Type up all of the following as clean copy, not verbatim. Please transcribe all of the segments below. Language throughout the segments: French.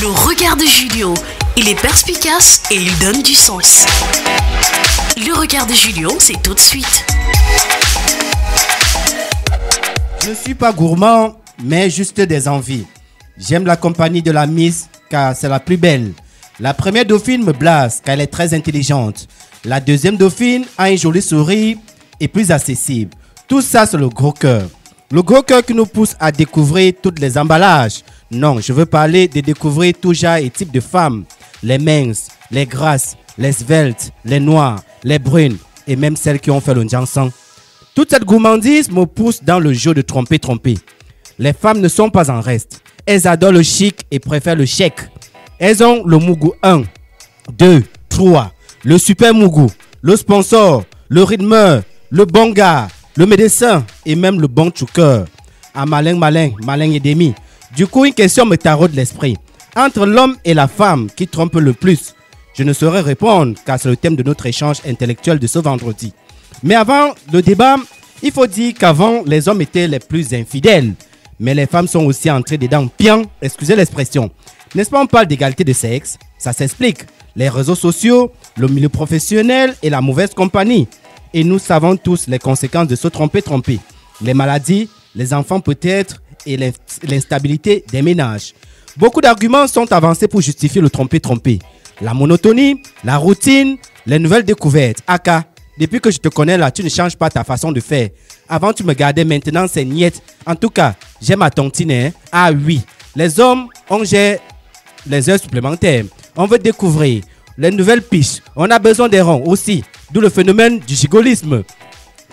Le regard de Julio, il est perspicace et il donne du sens. Le regard de Julio, c'est tout de suite. Je ne suis pas gourmand, mais juste des envies. J'aime la compagnie de la Miss car c'est la plus belle. La première dauphine me blase car elle est très intelligente. La deuxième dauphine a un joli sourire et plus accessible. Tout ça, c'est le gros cœur. Le gros cœur qui nous pousse à découvrir tous les emballages. Non, je veux parler de découvrir tout genre et type de femmes. Les minces, les grasses, les sveltes, les noires, les brunes et même celles qui ont fait le jansan. Toute cette gourmandise me pousse dans le jeu de tromper. Les femmes ne sont pas en reste. Elles adorent le chic et préfèrent le chèque. Elles ont le Mougou 1, 2, 3, le super Mougou, le sponsor, le rythmeur, le bon gars, le médecin et même le bon tchouker. Ah malin et demi. Du coup, une question me taraude l'esprit. Entre l'homme et la femme, qui trompe le plus? Je ne saurais répondre car c'est le thème de notre échange intellectuel de ce vendredi. Mais avant le débat, il faut dire qu'avant, les hommes étaient les plus infidèles. Mais les femmes sont aussi entrées dedans bien, excusez l'expression. N'est-ce pas, on parle d'égalité de sexe? Ça s'explique. Les réseaux sociaux, le milieu professionnel et la mauvaise compagnie. Et nous savons tous les conséquences de se tromper. Les maladies, les enfants peut-être et l'instabilité des ménages. Beaucoup d'arguments sont avancés pour justifier le tromper. La monotonie, la routine, les nouvelles découvertes. Aka, depuis que je te connais là, tu ne changes pas ta façon de faire. Avant, tu me gardais, maintenant, c'est niette. En tout cas, j'aime ma tontine. Hein? Ah oui, les hommes, on gère les heures supplémentaires. On veut découvrir les nouvelles piches. On a besoin des ronds aussi. D'où le phénomène du gigolisme.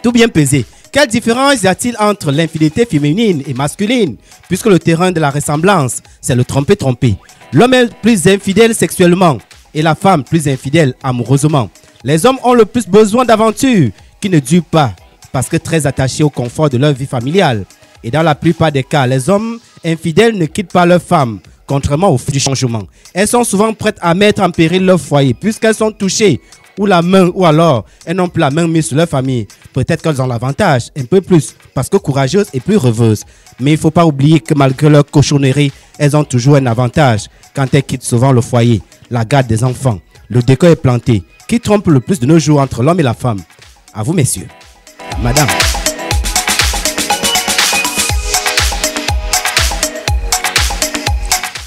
Tout bien pesé. Quelle différence y a-t-il entre l'infidélité féminine et masculine? Puisque le terrain de la ressemblance, c'est le tromper. L'homme est plus infidèle sexuellement et la femme plus infidèle amoureusement. Les hommes ont le plus besoin d'aventures qui ne durent pas parce que très attachés au confort de leur vie familiale. Et dans la plupart des cas, les hommes infidèles ne quittent pas leur femme, contrairement au du changement. Elles sont souvent prêtes à mettre en péril leur foyer puisqu'elles sont touchées ou la main, ou alors elles n'ont plus la main mise sur leur famille. Peut-être qu'elles ont l'avantage, un peu plus, parce que courageuses et plus rêveuses. Mais il ne faut pas oublier que malgré leur cochonnerie, elles ont toujours un avantage quand elles quittent souvent le foyer, la garde des enfants. Le décor est planté. Qui trompe le plus de nos jours entre l'homme et la femme? À vous, messieurs. Madame.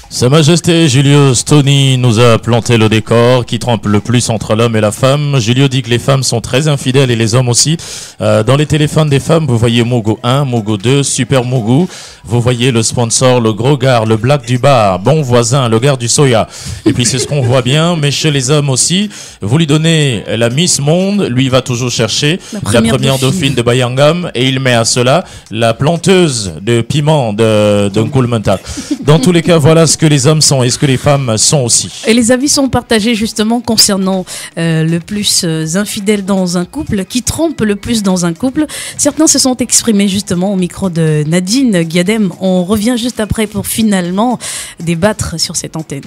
Sa Majesté Julius Tony nous a planté le décor qui trompe le plus entre l'homme et la femme. Julio dit que les femmes sont très infidèles et les hommes aussi. Dans les téléphones des femmes, vous voyez Mougou 1, Mougou 2, Super Mougou. Vous voyez le sponsor, le gros gars, le black du bar, bon voisin, le gars du soya. Et puis c'est ce qu'on voit bien, mais chez les hommes aussi, vous lui donnez la Miss Monde, lui il va toujours chercher la première dauphine de Bayangam et il met à cela la planteuse de piment de Nkulmentak. Dans tous les cas, voilà ce que les hommes sont et ce que les femmes sont aussi. Et les avis sont partagés justement concernant le plus infidèle dans un couple, qui trompe le plus dans un couple. Certains se sont exprimés justement au micro de Nadine Guiadem. On revient juste après pour finalement débattre sur cette antenne.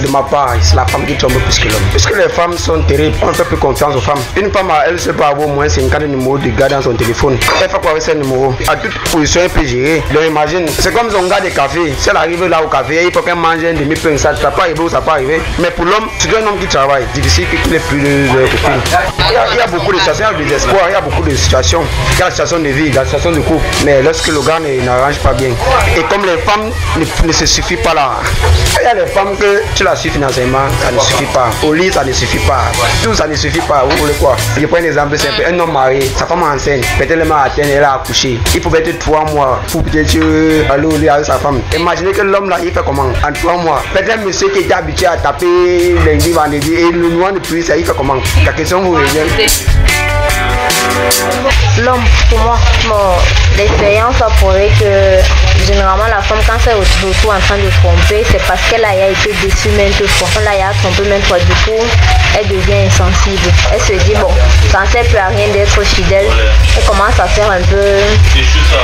De ma part, c'est la femme qui trompe plus que l'homme. Puisque les femmes sont terribles, on ne fait plus confiance aux femmes. Une femme, elle sait pas avoir au moins 50 numéros de gars dans son téléphone. Elle fait quoi avec ces numéros? À toute position, elle peut gérer. Donc imagine, c'est comme son gars de café. Si elle arrive là au café, il faut qu'elle mange un demi-pain. Ça ne peut pas arriver ou ça peut arriver. Mais pour l'homme, c'est un homme qui travaille. Difficile qu'il ait plus de copines. Il y a beaucoup de situations, il y a des espoirs, il y a beaucoup de situations. Il y a la situation de vie, la situation de couple. Mais lorsque le gars n'arrange pas bien. Et comme les femmes ne se suffisent pas là, il y a les femmes que tu la suis financièrement, ça ne suffit pas. Au lit, ça ne suffit pas. Tout ça ne suffit pas. Vous voulez quoi? Je prends un exemple simple. Un homme marié, sa femme enceinte, peut-être le matin, elle a accouché. Il pouvait être 3 mois pour peut-être aller au lit avec sa femme. Imaginez que l'homme là, il fait comment? En 3 mois. Peut-être un monsieur qui était habitué à taper lundi, vendredi et le noir de pluie, ça, il fait comment? La question vous revient. L'homme, pour moi, l'expérience a prouvé que généralement la femme, quand elle se retrouve en train de tromper, c'est parce qu'elle a été déçue maintes fois. On l'a trompé maintes fois, du coup, elle devient insensible. Elle se dit, bon, ça ne sert plus à rien d'être fidèle. Elle commence à faire un peu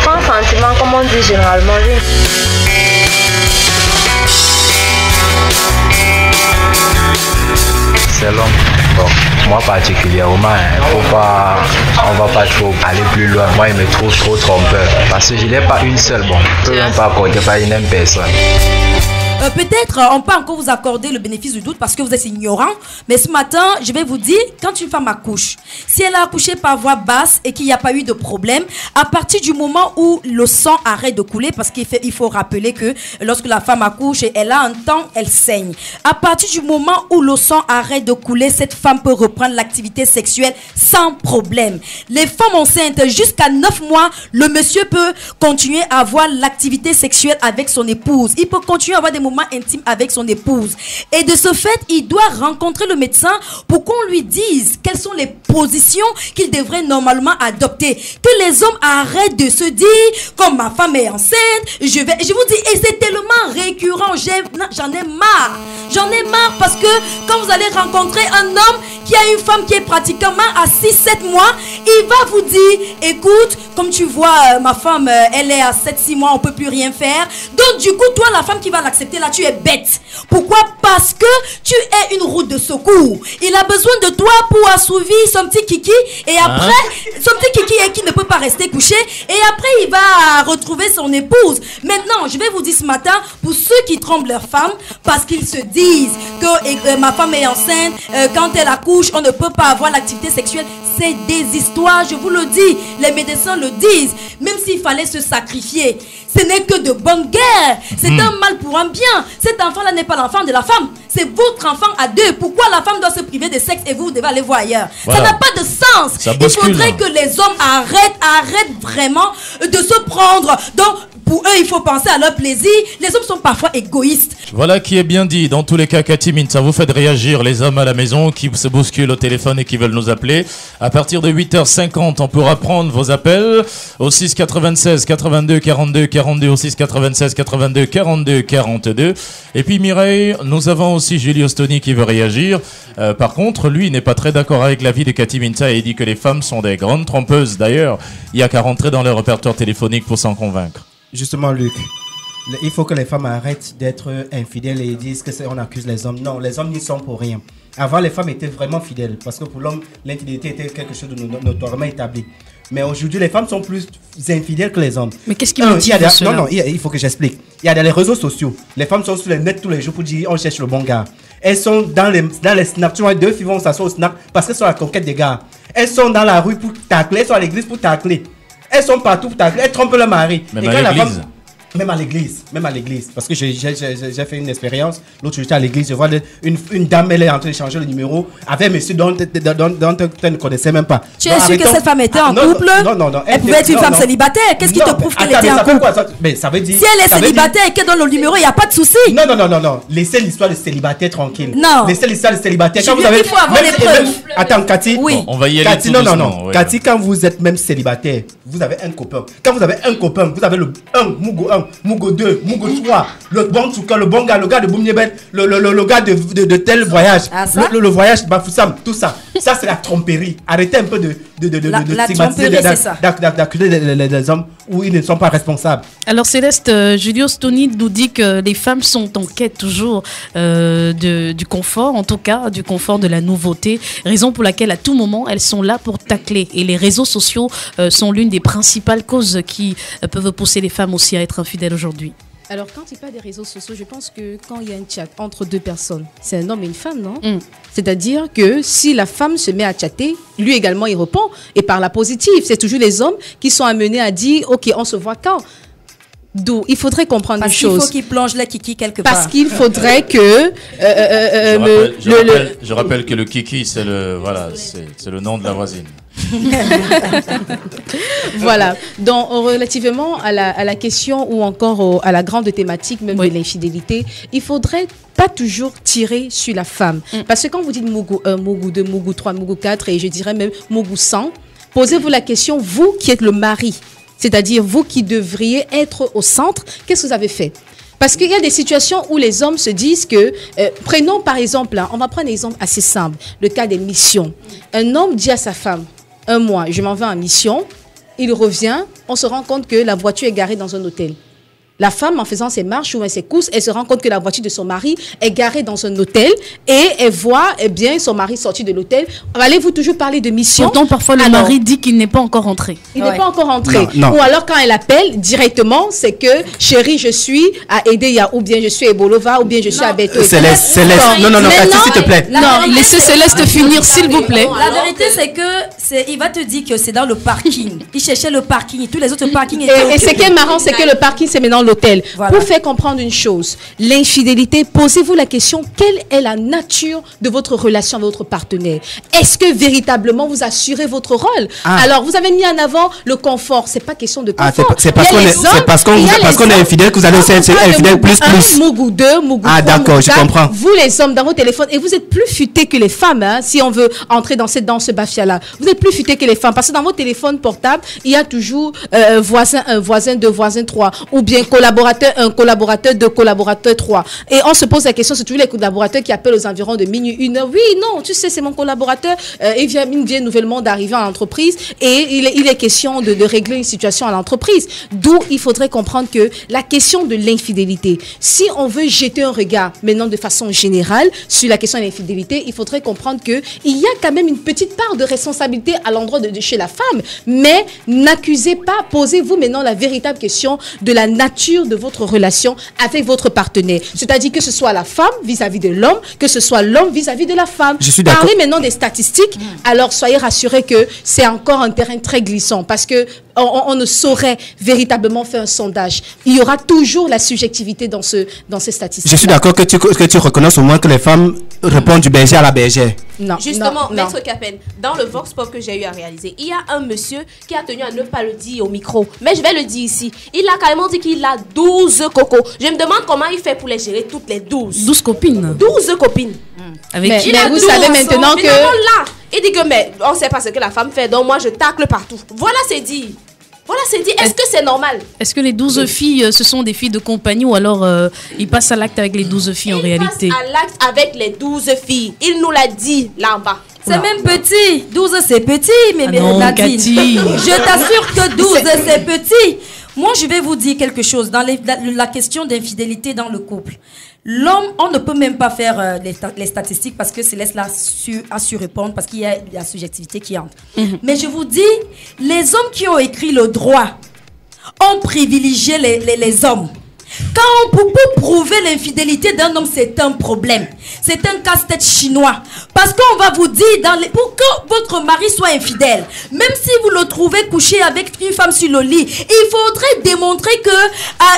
sans sentiment, comme on dit généralement. c'est l'homme. Bon, moi particulièrement, on va pas trop aller plus loin. Moi, il me trouve trop trompeur. Parce que je n'ai pas une seule, bon, je peux même pas accorder par une même personne. Peut-être on peut encore vous accorder le bénéfice du doute parce que vous êtes ignorant, mais ce matin, je vais vous dire, quand une femme accouche, si elle a accouché par voie basse et qu'il n'y a pas eu de problème, à partir du moment où le sang arrête de couler, parce qu'il faut rappeler que lorsque la femme accouche et elle a un temps, elle saigne. À partir du moment où le sang arrête de couler, cette femme peut reprendre l'activité sexuelle sans problème. Les femmes enceintes, jusqu'à 9 mois, le monsieur peut continuer à avoir l'activité sexuelle avec son épouse. Il peut continuer à avoir des moments intimes avec son épouse. Et de ce fait, il doit rencontrer le médecin pour qu'on lui dise quelles sont les positions qu'il devrait normalement adopter. Que les hommes arrêtent de se dire, comme ma femme est enceinte, je vous dis, et c'est tellement récurrent, j'en ai marre. J'en ai marre parce que quand vous allez rencontrer un homme qui a une femme qui est pratiquement à 6-7 mois, il va vous dire, écoute, comme tu vois, ma femme, elle est à 7-6 mois, on peut plus rien faire. Donc du coup, toi, la femme qui va l'accepter là, tu es bête. Pourquoi? Parce que tu es une route de secours. Il a besoin de toi pour assouvir son petit kiki et après, son petit kiki est qui ne peut pas rester couché et après il va retrouver son épouse. Maintenant, je vais vous dire ce matin, pour ceux qui trompent leur femme parce qu'ils se disent que ma femme est enceinte, quand elle accouche, on ne peut pas avoir l'activité sexuelle. C'est des histoires, je vous le dis. Les médecins le disent. Même s'il fallait se sacrifier, ce n'est que de bonne guerre. C'est un mal pour un bien. Cet enfant-là n'est pas l'enfant de la femme. C'est votre enfant à deux. Pourquoi la femme doit se priver de sexe et vous devez aller voir ailleurs? Voilà. Ça n'a pas de sens. Il faudrait que les hommes arrêtent vraiment de se prendre. Donc, pour eux, il faut penser à leur plaisir. Les hommes sont parfois égoïstes. Voilà qui est bien dit. Dans tous les cas, Cathy Mint, ça vous fait réagir les hommes à la maison qui se bousculent au téléphone et qui veulent nous appeler. À partir de 8h50, on pourra prendre vos appels au 6 96 82 42 42, au 6 96 82 42 42. Et puis Mireille, nous avons aussi Julio Stoni qui veut réagir. Par contre, lui, il n'est pas très d'accord avec l'avis de Cathy Minta et il dit que les femmes sont des grandes trompeuses. D'ailleurs, il n'y a qu'à rentrer dans leur répertoire téléphonique pour s'en convaincre. Justement, Luc. Il faut que les femmes arrêtent d'être infidèles et disent que on accuse les hommes. Non, les hommes n'y sont pour rien. Avant, les femmes étaient vraiment fidèles parce que pour l'homme, l'infidélité était quelque chose de notoirement établi. Mais aujourd'hui, les femmes sont plus infidèles que les hommes. Mais qu'est-ce qui motive cela? Non, il faut que j'explique. Il y a dans les réseaux sociaux. Les femmes sont sur les net tous les jours pour dire on cherche le bon gars. Elles sont dans les snaps. Tu vois, deux filles vont s'asseoir au snap parce qu'elles sont à la conquête des gars. Elles sont dans la rue pour tacler. Elles sont à l'église pour tacler. Elles sont partout pour tacler. Elles trompent leur mari. Même à l'église. Même à l'église, parce que j'ai fait une expérience. L'autre jour, j'étais à l'église, je vois une dame, elle est en train de changer le numéro avec un monsieur dont tu ne connaissais même pas. Tu es sûr que cette femme était en couple? Non. Elle pouvait être une femme célibataire. Qu'est-ce qui te prouve qu'elle était en couple? Mais ça veut dire. Si elle est célibataire et qu'elle donne le numéro, il n'y a pas de souci. Non. Laissez l'histoire de célibataire tranquille. Non. Laissez l'histoire de célibataire. Quand vous avez. Il faut avoir les preuves. Attends, Cathy. Oui. On va y aller. Cathy, non. Cathy, quand vous êtes même célibataire, vous avez un copain. Quand vous avez un copain, vous avez le 1, Mugo 2. Mugo 3, le bon Tchouka, le bon gars, le gars de Boumniebel, le gars de tel voyage, le voyage Bafoussam, tout ça. Ça, c'est la tromperie. Arrêtez un peu de stigmatiser, d'accuser les hommes où ils ne sont pas responsables. Alors Céleste, Julio Stoni nous dit que les femmes sont en quête toujours du confort, en tout cas du confort de la nouveauté, raison pour laquelle à tout moment elles sont là pour tacler. Et les réseaux sociaux sont l'une des principales causes qui peuvent pousser les femmes aussi à être infidèles aujourd'hui. Alors, quand il parle des réseaux sociaux, je pense que quand il y a un chat entre deux personnes, c'est un homme et une femme, non? C'est-à-dire que si la femme se met à chatter, lui également, il répond. Et par la positive, c'est toujours les hommes qui sont amenés à dire, OK, on se voit quand? D'où il faudrait comprendre une chose. Parce qu'il faut qu'il plonge la kiki quelque part. Parce qu'il faudrait que... je rappelle que le kiki, c'est le nom de la voisine. Voilà. Donc, relativement à la question ou encore à la grande thématique même de l'infidélité, il faudrait pas toujours tirer sur la femme. Parce que quand vous dites Mougou 1, Mougou 2, Mougou 3, Mougou 4 et je dirais même Mougou 100, posez-vous la question, vous qui êtes le mari, c'est-à-dire vous qui devriez être au centre, qu'est-ce que vous avez fait? Parce qu'il y a des situations où les hommes se disent que, prenons par exemple, on va prendre un exemple assez simple, le cas des missions. Un homme dit à sa femme, 1 mois, je m'en vais en mission, il revient, on se rend compte que la voiture est garée dans un hôtel. La femme, en faisant ses marches ou ses courses, elle se rend compte que la voiture de son mari est garée dans un hôtel et elle voit son mari sortir de l'hôtel. Allez-vous toujours parler de mission? Pourtant, parfois, le mari dit qu'il n'est pas encore rentré. Il n'est pas encore rentré. Non. Ou alors, quand elle appelle directement, c'est que chérie, je suis à Edea, ou bien je suis à Bolova, ou bien je suis à Beto. Céleste. Non, Cathy, s'il te plaît. Non, laissez Céleste finir, s'il vous plaît. La vérité, c'est que il va te dire que c'est dans le parking. Il cherchait le parking. Tous les autres parkings étaient Et ce qui est marrant, c'est que le parking, c'est maintenant l'hôtel. Voilà. Pour faire comprendre une chose, l'infidélité, posez-vous la question, quelle est la nature de votre relation avec votre partenaire? Est-ce que véritablement vous assurez votre rôle? Alors, vous avez mis en avant le confort. C'est pas question de confort. C'est parce qu'on est infidèle que vous allez être infidèle plus. Mougou 2, Mougou 3, d'accord, je comprends. Vous les hommes dans vos téléphones, et vous êtes plus futés que les femmes, hein, si on veut entrer dans ce bafia-là. Vous êtes plus futés que les femmes, parce que dans vos téléphones portables, il y a toujours voisin 1, voisin 2, voisin 3, ou bien collaborateur 1, collaborateur 2, collaborateur 3. Et on se pose la question, c'est toujours les collaborateurs qui appellent aux environs de minuit, 1 heure. Oui, non, tu sais, c'est mon collaborateur, il vient nouvellement d'arriver à l'entreprise, et il est question de régler une situation à l'entreprise. D'où il faudrait comprendre que la question de l'infidélité, si on veut jeter un regard maintenant de façon générale sur la question de l'infidélité, il faudrait comprendre qu'il y a quand même une petite part de responsabilité à l'endroit de chez la femme, mais n'accusez pas, posez-vous maintenant la véritable question de la nature de votre relation avec votre partenaire. C'est-à-dire que ce soit la femme vis-à-vis de l'homme, que ce soit l'homme vis-à-vis de la femme. Je suis d'accord. Parlez maintenant des statistiques, alors soyez rassurés que c'est encore un terrain très glissant, parce que on ne saurait véritablement faire un sondage. Il y aura toujours la subjectivité dans ces statistiques. Je suis d'accord que tu reconnaisses au moins que les femmes répondent du berger à la bergère. Non. Justement, non. Maître Capel, dans le Vox Pop que j'ai eu à réaliser, il y a un monsieur qui a tenu à ne pas le dire au micro. Mais je vais le dire ici. Il a carrément dit qu'il a 12 cocos. Je me demande comment il fait pour les gérer toutes les 12. 12 copines. 12 copines. Avec qui? Mais vous savez maintenant que... là, il dit que mais on ne sait pas ce que la femme fait, donc moi je tacle partout. Voilà, c'est dit. Voilà, c'est dit. Est-ce que c'est normal? Est-ce que les 12 filles, ce sont des filles de compagnie, ou alors ils passent à l'acte avec les 12 filles en réalité? Il passe à l'acte avec les 12 filles. Il nous l'a dit là en bas. C'est même petit. 12, c'est petit, mais non, Nadine. Cathy. Je t'assure que 12, c'est petit. Moi, je vais vous dire quelque chose. Dans la question d'infidélité dans le couple, l'homme, on ne peut même pas faire les statistiques parce que Céleste là a su répondre, parce qu'il y a la subjectivité qui entre. Mais je vous dis, les hommes qui ont écrit le droit ont privilégié les hommes. Quand on peut prouver l'infidélité d'un homme, c'est un problème. C'est un casse-tête chinois. Parce qu'on va vous dire, pour que votre mari soit infidèle, même si vous le trouvez couché avec une femme sur le lit, il faudrait démontrer que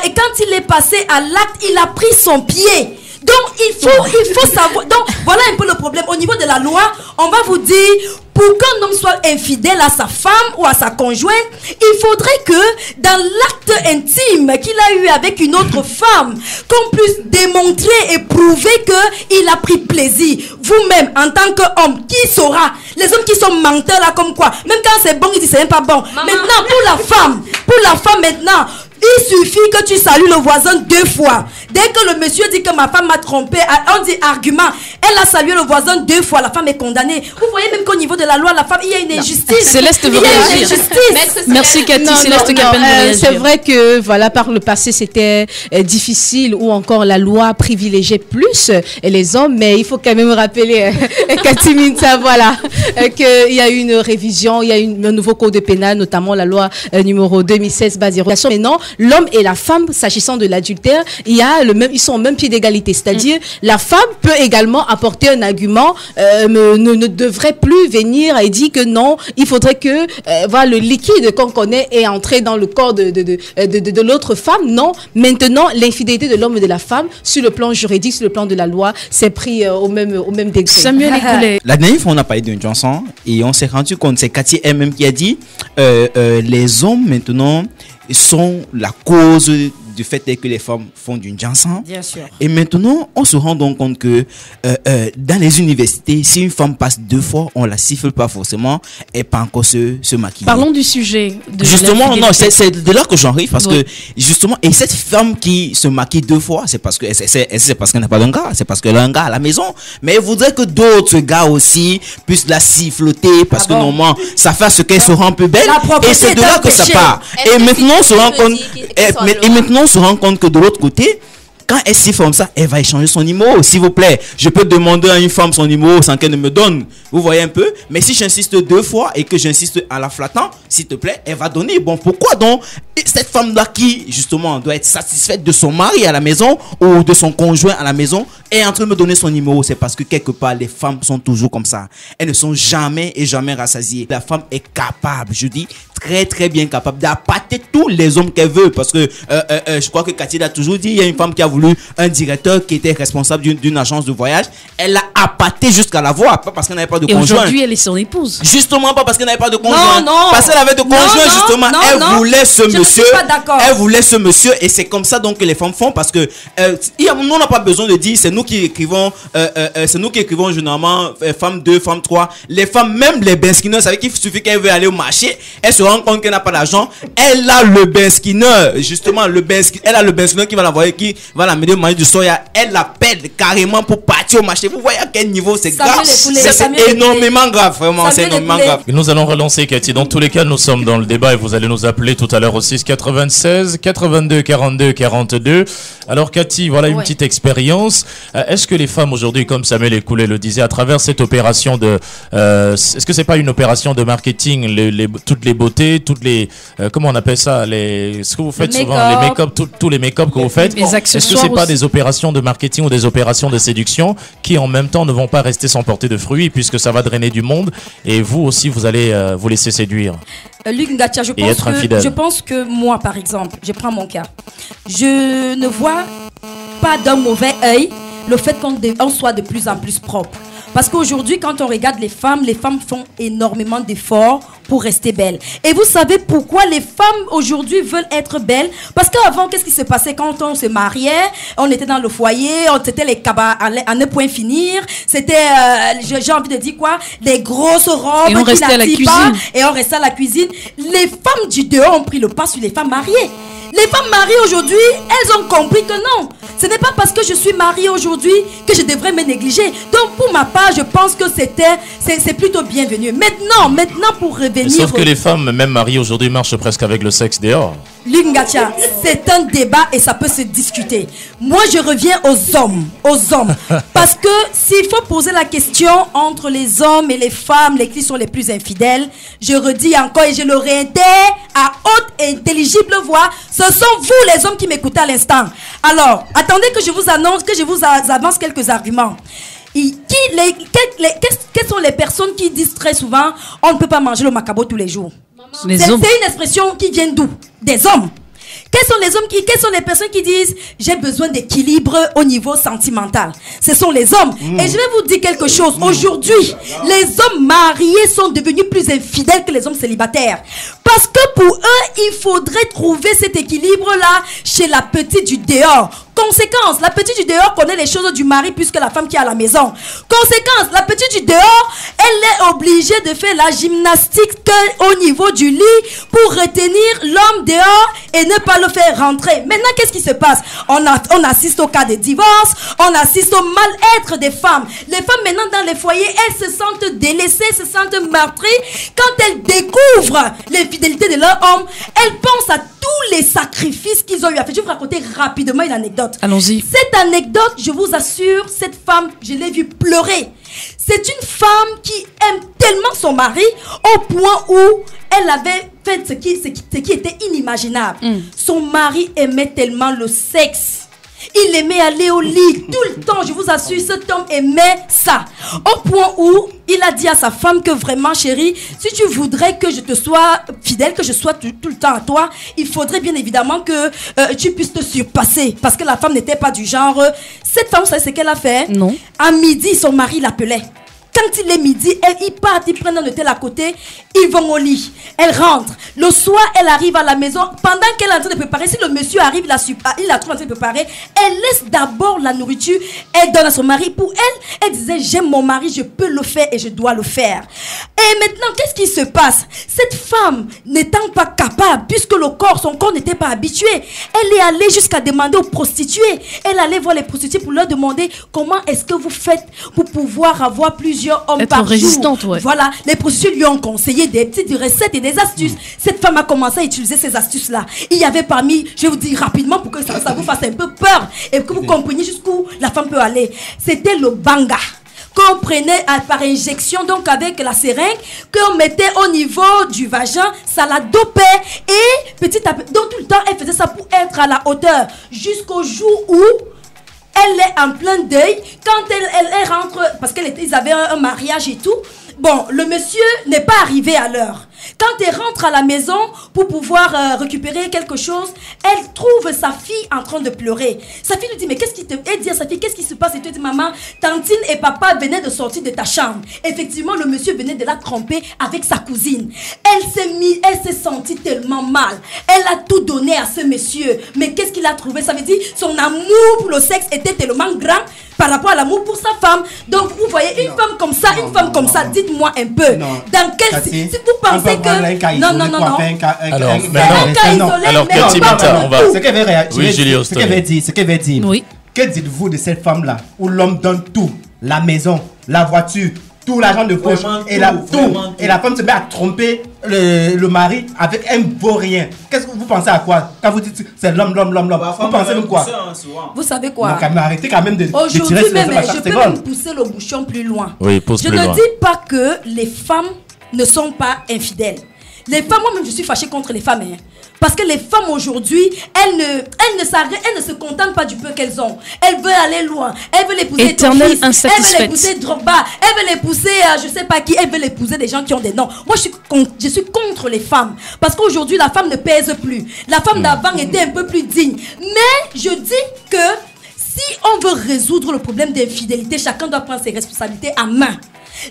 quand il est passé à l'acte, il a pris son pied. Donc, il faut savoir. Donc, voilà un peu le problème. Au niveau de la loi, on va vous dire, pour qu'un homme soit infidèle à sa femme ou à sa conjointe, il faudrait que dans l'acte intime qu'il a eu avec une autre femme, qu'on puisse démontrer et prouver qu'il a pris plaisir. Vous-même, en tant qu'homme, qui saura? Les hommes qui sont menteurs là, comme quoi? Même quand c'est bon, ils disent c'est même pas bon. Maman. Maintenant, pour la femme maintenant, il suffit que tu salues le voisin 2 fois. Dès que le monsieur dit que ma femme m'a trompé, on dit argument. Elle a salué le voisin 2 fois. La femme est condamnée. Vous voyez même qu'au niveau de la loi, la femme, il y a une injustice. Céleste veut réagir. Merci Cathy. Céleste Capel veut réagir. C'est vrai que voilà, par le passé, c'était difficile, ou encore la loi privilégiait plus les hommes. Mais il faut quand même rappeler, Cathy Minta, voilà, qu'il y a eu une révision, il y a un nouveau code pénal, notamment la loi numéro 2016/0. Maintenant, l'homme et la femme, s'agissant de l'adultère, ils sont au même pied d'égalité. C'est-à-dire, la femme peut également apporter un argument, ne devrait plus venir et dire que non, il faudrait que le liquide qu'on connaît est entré dans le corps de l'autre femme. Non, maintenant, l'infidélité de l'homme et de la femme, sur le plan juridique, sur le plan de la loi, c'est pris au même degré. Samuel Écoulé. La dernière fois, on a parlé d'une chanson et on s'est rendu compte, c'est Cathy elle-même qui a dit les hommes maintenant sont la cause du fait que les femmes font du jansan. Bien sûr. Et maintenant, on se rend donc compte que dans les universités, si une femme passe 2 fois, on la siffle pas forcément et pas encore se maquiller. Parlons du sujet. Justement, non, c'est de là que j'en arrive, parce que justement, et cette femme qui se maquille 2 fois, c'est parce qu'elle n'a pas d'un gars, c'est parce qu'elle a un gars à la maison. Mais elle voudrait que d'autres gars aussi puissent la siffloter, parce que normalement, ça fait ce qu'elle se rend un peu belle. Et c'est de là que ça part. Et maintenant, on se rend compte. Et maintenant, se rend compte que de l'autre côté, quand elle siffle comme ça, elle va échanger son numéro. S'il vous plaît, je peux demander à une femme son numéro sans qu'elle ne me donne. Vous voyez un peu? Mais si j'insiste 2 fois et que j'insiste en la flattant, s'il te plaît, elle va donner. Bon, pourquoi donc cette femme-là qui, justement, doit être satisfaite de son mari à la maison ou de son conjoint à la maison est en train de me donner son numéro? C'est parce que quelque part, les femmes sont toujours comme ça. Elles ne sont jamais et jamais rassasiées. La femme est capable, je dis, très très bien capable d'appâter tous les hommes qu'elle veut. Parce que je crois que Cathy a toujours dit, il y a une femme qui a voulu un directeur qui était responsable d'une agence de voyage. Elle l'a appâté jusqu'à la voix, pas parce qu'elle n'avait pas de conjoint. Et aujourd'hui, elle est son épouse. Justement, pas parce qu'elle n'avait pas de conjoint. Non. Parce qu'elle avait de conjoint, justement. Elle voulait ce monsieur. Elle voulait ce monsieur. Et c'est comme ça donc que les femmes font. Parce que nous, on n'a pas besoin de dire, c'est nous qui écrivons, généralement, femme 2, femme 3. Les femmes, même les benskinners, vous savez qu'il suffit qu'elle veut aller au marché, elle se rend compte qu'elle n'a pas d'argent. Elle a le benskinner, justement, elle a le benskinner qui va l'envoyer, qui va l'amener au marché du soya. Elle l'appelle carrément pour partir au marché. Vous voyez à quel niveau c'est grave. C'est énormément grave, vraiment, c'est énormément grave. Et nous allons relancer Cathy. Dans tous les cas, nous sommes dans le débat et vous allez nous appeler tout à l'heure au 6 96 82 42 42. Alors Cathy, voilà une petite expérience. Est-ce que les femmes aujourd'hui, comme Samuel Ecoulé le disait, à travers cette opération de... est-ce que c'est pas une opération de marketing, toutes les beautés, toutes les... comment on appelle ça, ce que vous faites souvent, les make-up, tous les make-up que vous faites. Est-ce que c'est pas des opérations de marketing ou des opérations de séduction qui en même temps ne vont pas rester sans porter de fruits puisque ça va drainer du monde et vous aussi vous allez vous laisser séduire? Luc Ngatia, je pense que moi par exemple, je prends mon cas, je ne vois pas d'un mauvais œil le fait qu'on soit de plus en plus propre. Parce qu'aujourd'hui, quand on regarde les femmes font énormément d'efforts pour rester belles. Et vous savez pourquoi les femmes aujourd'hui veulent être belles? Parce qu'avant, qu'est-ce qui se passait quand on se mariait? On était dans le foyer, c'était les cabas à ne point finir. C'était, j'ai envie de dire quoi? Des grosses robes. Et on restait à la cuisine. Et on restait à la cuisine. Les femmes du dehors ont pris le pas sur les femmes mariées. Les femmes mariées aujourd'hui, elles ont compris que non. Ce n'est pas parce que je suis mariée aujourd'hui que je devrais me négliger. Donc pour ma part, je pense que c'est plutôt bienvenu. Maintenant pour revenir... Sauf que les femmes, même mariées aujourd'hui, marchent presque avec le sexe dehors. Lingatia, c'est un débat et ça peut se discuter. Moi, je reviens aux hommes. Parce que s'il faut poser la question entre les hommes et les femmes, qui sont les plus infidèles, je redis encore et je le réitère à haute et intelligible voix, ce sont vous les hommes qui m'écoutez à l'instant. Alors, attendez que je vous avance quelques arguments. Quelles sont les personnes qui disent très souvent on ne peut pas manger le macabo tous les jours? C'est une expression qui vient d'où? Des hommes. Quelles sont les personnes qui disent j'ai besoin d'équilibre au niveau sentimental? Ce sont les hommes. Et je vais vous dire quelque chose. Aujourd'hui, les hommes mariés sont devenus plus infidèles que les hommes célibataires. Parce que pour eux, il faudrait trouver cet équilibre-là chez la petite du dehors. Conséquence, la petite du dehors connaît les choses du mari plus que la femme qui est à la maison. Conséquence, la petite du dehors, elle est obligée de faire la gymnastique au niveau du lit pour retenir l'homme dehors et ne pas le faire rentrer. Maintenant, qu'est-ce qui se passe? On assiste au cas de divorce, on assiste au mal-être des femmes. Les femmes maintenant dans les foyers, elles se sentent délaissées, se sentent meurtries. Quand elles découvrent l'infidélité de leur homme, elles pensent à tous les sacrifices qu'ils ont eu à faire. Je vais vous raconter rapidement une anecdote. Allons-y. Cette anecdote, je vous assure, cette femme, je l'ai vue pleurer. C'est une femme qui aime tellement son mari au point où elle avait fait ce qui était inimaginable. Son mari aimait tellement le sexe. Il aimait aller au lit tout le temps. Je vous assure, cet homme aimait ça. Au point où il a dit à sa femme que vraiment, chérie, si tu voudrais que je te sois fidèle, que je sois tout le temps à toi, il faudrait bien évidemment que tu puisses te surpasser. Parce que la femme n'était pas du genre... Cette femme, vous savez ce qu'elle a fait? Non. À midi, son mari l'appelait. Quand il est midi, ils partent, ils prennent un hôtel à côté, ils vont au lit. Elle rentre. Le soir, elle arrive à la maison. Pendant qu'elle est en train de préparer, si le monsieur arrive, il la trouve en train de préparer, elle laisse d'abord la nourriture, elle donne à son mari. Pour elle, elle disait, j'aime mon mari, je peux le faire et je dois le faire. Et maintenant, qu'est-ce qui se passe? Cette femme, n'étant pas capable, puisque son corps n'était pas habitué, elle est allée jusqu'à demander aux prostituées. Elle allait voir les prostituées pour leur demander comment est-ce que vous faites pour pouvoir avoir plusieurs plusieurs hommes Être par résistante, jour. ouais. Voilà, les prostituées lui ont conseillé des petites recettes et des astuces. Cette femme a commencé à utiliser ces astuces-là. Il y avait parmi, je vais vous dire rapidement pour que ça vous fasse un peu peur et que vous compreniez jusqu'où la femme peut aller. C'était le banga qu'on prenait par injection, donc avec la seringue, qu'on mettait au niveau du vagin, ça la dopait et petit à petit, donc tout le temps elle faisait ça pour être à la hauteur jusqu'au jour où elle est en plein deuil. Quand elle rentre, parce qu'ils avaient un mariage et tout, bon, le monsieur n'est pas arrivé à l'heure. Quand elle rentre à la maison pour pouvoir récupérer quelque chose, elle trouve sa fille en train de pleurer. Sa fille lui dit, mais qu'est-ce qui te... Elle dit à sa fille, qu'est-ce qui se passe? Et tu dis, maman, tantine et papa venaient de sortir de ta chambre. Effectivement, le monsieur venait de la tromper avec sa cousine. Elle s'est sentie tellement mal. Elle a tout donné à ce monsieur. Mais qu'est-ce qu'il a trouvé? Ça veut dire, son amour pour le sexe était tellement grand par rapport à l'amour pour sa femme. Donc, vous voyez, une femme comme ça, dites-moi un peu. Dans quel... Si vous pensez que... Alors, Cathy Minta, on va... Ce qu'elle veut Oui, Julio, ce qu'elle veut dire. Oui. Que dites-vous de cette femme-là où l'homme donne tout, la maison, la voiture, tout l'argent de poche et la femme se met à tromper le mari avec un beau rien. Qu'est-ce que vous pensez à quoi quand vous dites c'est l'homme? Vous pensez de quoi? Vous savez quoi? Donc, arrêtez quand même de aujourd'hui tirer sur même, les je peux même pousser le bouchon plus loin. Oui, pousse je plus ne loin. dis pas que les femmes ne sont pas infidèles. Les femmes, moi-même, je suis fâchée contre les femmes. Parce que les femmes aujourd'hui, elles ne se contentent pas du peu qu'elles ont. Elles veulent aller loin. Elles veulent épouser Éternelle Tofis, elles insatisfaite. veulent épouser Drogba, elles veulent épouser je sais pas qui, elles veulent épouser des gens qui ont des noms. Moi, je suis contre les femmes. Parce qu'aujourd'hui, la femme ne pèse plus. La femme d'avant était un peu plus digne. Mais je dis que si on veut résoudre le problème d'infidélité, chacun doit prendre ses responsabilités en main.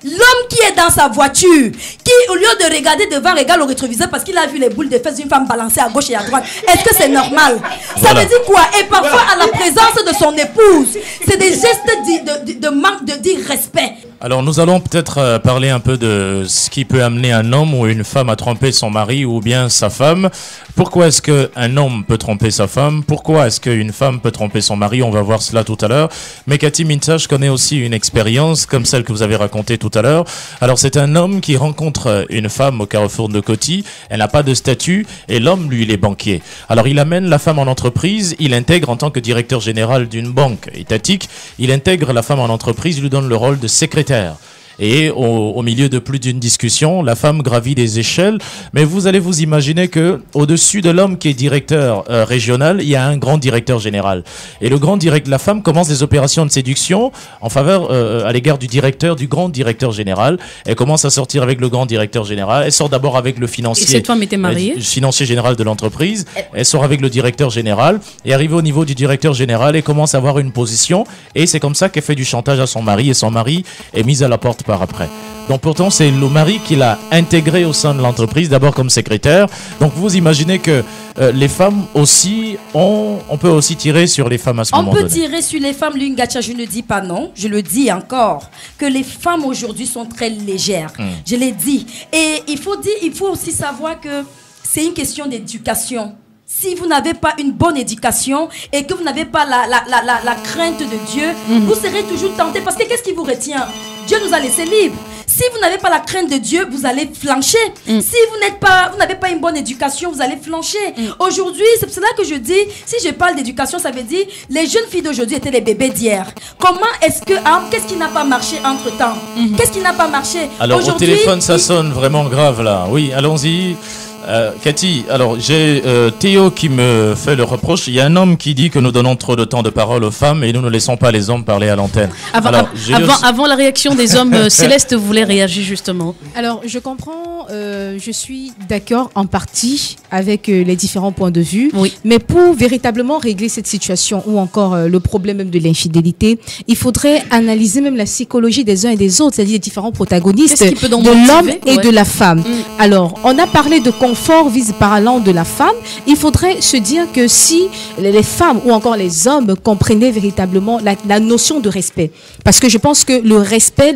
L'homme qui est dans sa voiture, qui au lieu de regarder devant, regarde au rétroviseur parce qu'il a vu les boules de fesses d'une femme balancer à gauche et à droite, est-ce que c'est normal? Ça veut dire quoi? Et parfois à la présence de son épouse, c'est des gestes de manque de respect. Alors nous allons peut-être parler un peu de ce qui peut amener un homme ou une femme à tromper son mari ou bien sa femme. Pourquoi est-ce qu'un homme peut tromper sa femme? Pourquoi est-ce qu'une femme peut tromper son mari? On va voir cela tout à l'heure. Mais Cathy Minta, je connais aussi une expérience comme celle que vous avez racontée tout à l'heure. Alors c'est un homme qui rencontre une femme au carrefour de Coty. Elle n'a pas de statut et l'homme, lui, il est banquier. Alors il amène la femme en entreprise. Il intègre en tant que directeur général d'une banque étatique. Il intègre la femme en entreprise. Il lui donne le rôle de secrétaire. Et au milieu de plus d'une discussion, la femme gravit des échelles. Mais vous allez vous imaginer que au-dessus de l'homme qui est directeur régional, il y a un grand directeur général. Et la femme commence des opérations de séduction en faveur à l'égard du grand directeur général. Elle commence à sortir avec le grand directeur général. Elle sort d'abord avec le financier. Et cette femme était mariée? Le financier général de l'entreprise. Elle sort avec le directeur général. Et arrivée au niveau du directeur général, elle commence à avoir une position. Et c'est comme ça qu'elle fait du chantage à son mari. Et son mari est mis à la porte par après. Donc pourtant c'est le mari qui l'a intégré au sein de l'entreprise, d'abord comme secrétaire. Donc vous imaginez que les femmes aussi, on peut aussi tirer sur les femmes à ce moment-là. On peut tirer sur les femmes, Lungacha, je ne dis pas non, je le dis encore, que les femmes aujourd'hui sont très légères. Je l'ai dit. Et il faut aussi savoir que c'est une question d'éducation. Si vous n'avez pas une bonne éducation et que vous n'avez pas la crainte de Dieu, vous serez toujours tenté. Parce que qu'est-ce qui vous retient? Dieu nous a laissés libres. Si vous n'avez pas la crainte de Dieu, vous allez flancher. Si vous n'avez pas une bonne éducation, vous allez flancher. Aujourd'hui, c'est pour cela que je dis, si je parle d'éducation, ça veut dire les jeunes filles d'aujourd'hui étaient les bébés d'hier. Comment est-ce que, qu'est-ce qui n'a pas marché entre-temps? Qu'est-ce qui n'a pas marché? Alors au téléphone, ça sonne vraiment grave là. Oui, allons-y. Cathy, alors j'ai Théo qui me fait le reproche. Il y a un homme qui dit que nous donnons trop de temps de parole aux femmes et nous ne laissons pas les hommes parler à l'antenne. Avant la réaction des hommes, Céleste voulait réagir justement. Alors je comprends, je suis d'accord en partie avec les différents points de vue. Oui. Mais pour véritablement régler cette situation ou encore le problème même de l'infidélité, il faudrait analyser même la psychologie des uns et des autres, c'est-à-dire les différents protagonistes de l'homme et de la femme. Alors on a parlé de confort parlant de la femme, il faudrait se dire que si les femmes ou encore les hommes comprenaient véritablement la notion de respect, parce que je pense que le respect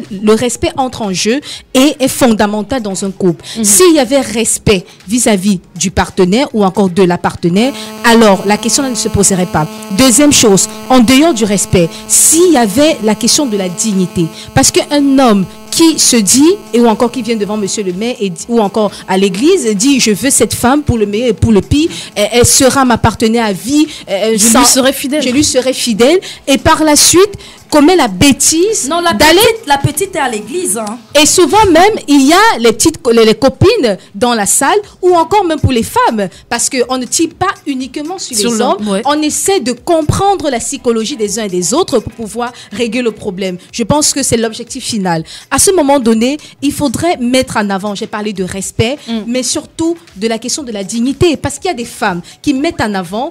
entre en jeu et est fondamental dans un couple. S'il y avait respect vis-à-vis du partenaire ou encore de la partenaire, alors la question ne se poserait pas. Deuxième chose, en dehors du respect, s'il y avait la question de la dignité, parce qu'un homme qui se dit, ou encore qui vient devant monsieur le maire, ou encore à l'église, dit je veux cette femme pour le meilleur et pour le pire, elle sera ma partenaire à vie, je lui serai fidèle. Je lui serai fidèle, et par la suite commet la bêtise d'aller. La petite est à l'église. Hein. Et souvent même, il y a les copines dans la salle, ou encore même pour les femmes, parce qu'on ne tire pas uniquement sur les hommes, ouais. On essaie de comprendre la psychologie des uns et des autres pour pouvoir régler le problème. Je pense que c'est l'objectif final. À ce moment donné, il faudrait mettre en avant, j'ai parlé de respect, mais surtout de la question de la dignité, parce qu'il y a des femmes qui mettent en avant,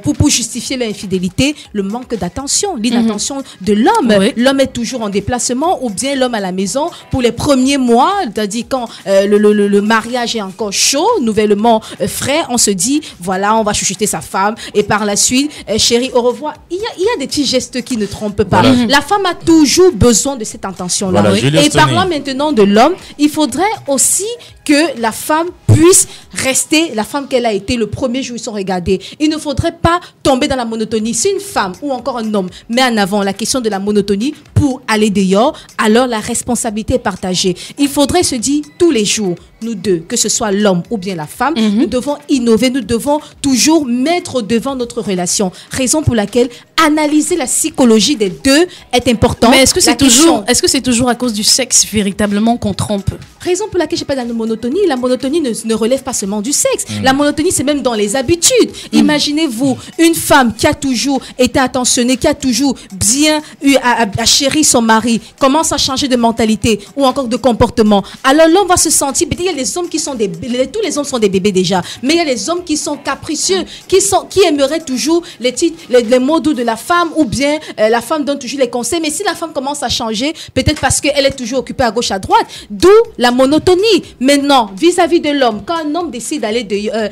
pour justifier leur infidélité, le manque d'attention, l'inattention de l'homme. Oui. L'homme est toujours en déplacement, ou bien l'homme à la maison pour les premiers mois, c'est-à-dire quand le mariage est encore chaud, nouvellement frais, on se dit voilà, on va chuchoter sa femme, et par la suite, chérie, au revoir. Il y a des petits gestes qui ne trompent pas. Voilà. La femme a toujours besoin de cette intention-là. Voilà, et parlant maintenant de l'homme, il faudrait aussi que la femme puisse rester la femme qu'elle a été le premier jour où ils sont regardés. Il ne faudrait pas tomber dans la monotonie. Si une femme ou encore un homme met en avant la question de la monotonie pour aller dehors, alors la responsabilité est partagée. Il faudrait se dire tous les jours, nous deux, que ce soit l'homme ou bien la femme, nous devons innover, nous devons toujours mettre devant notre relation. Raison pour laquelle analyser la psychologie des deux est important. Mais est-ce que c'est toujours à cause du sexe véritablement qu'on trompe? Raison pour laquelle je parle de la monotonie. La monotonie ne relève pas seulement du sexe. La monotonie, c'est même dans les habitudes. Imaginez-vous une femme qui a toujours été attentionnée, qui a toujours bien eu à chérir son mari, commence à changer de mentalité ou encore de comportement. Alors l'homme va se sentir, il y a les hommes qui sont tous les hommes sont des bébés déjà, mais il y a les hommes qui sont capricieux, qui aimeraient toujours les mots doux de la femme, ou bien la femme donne toujours les conseils, mais si la femme commence à changer, peut-être parce qu'elle est toujours occupée à gauche, à droite, d'où la monotonie. Maintenant, vis-à-vis de l'homme, quand un homme décide d'aller dehors,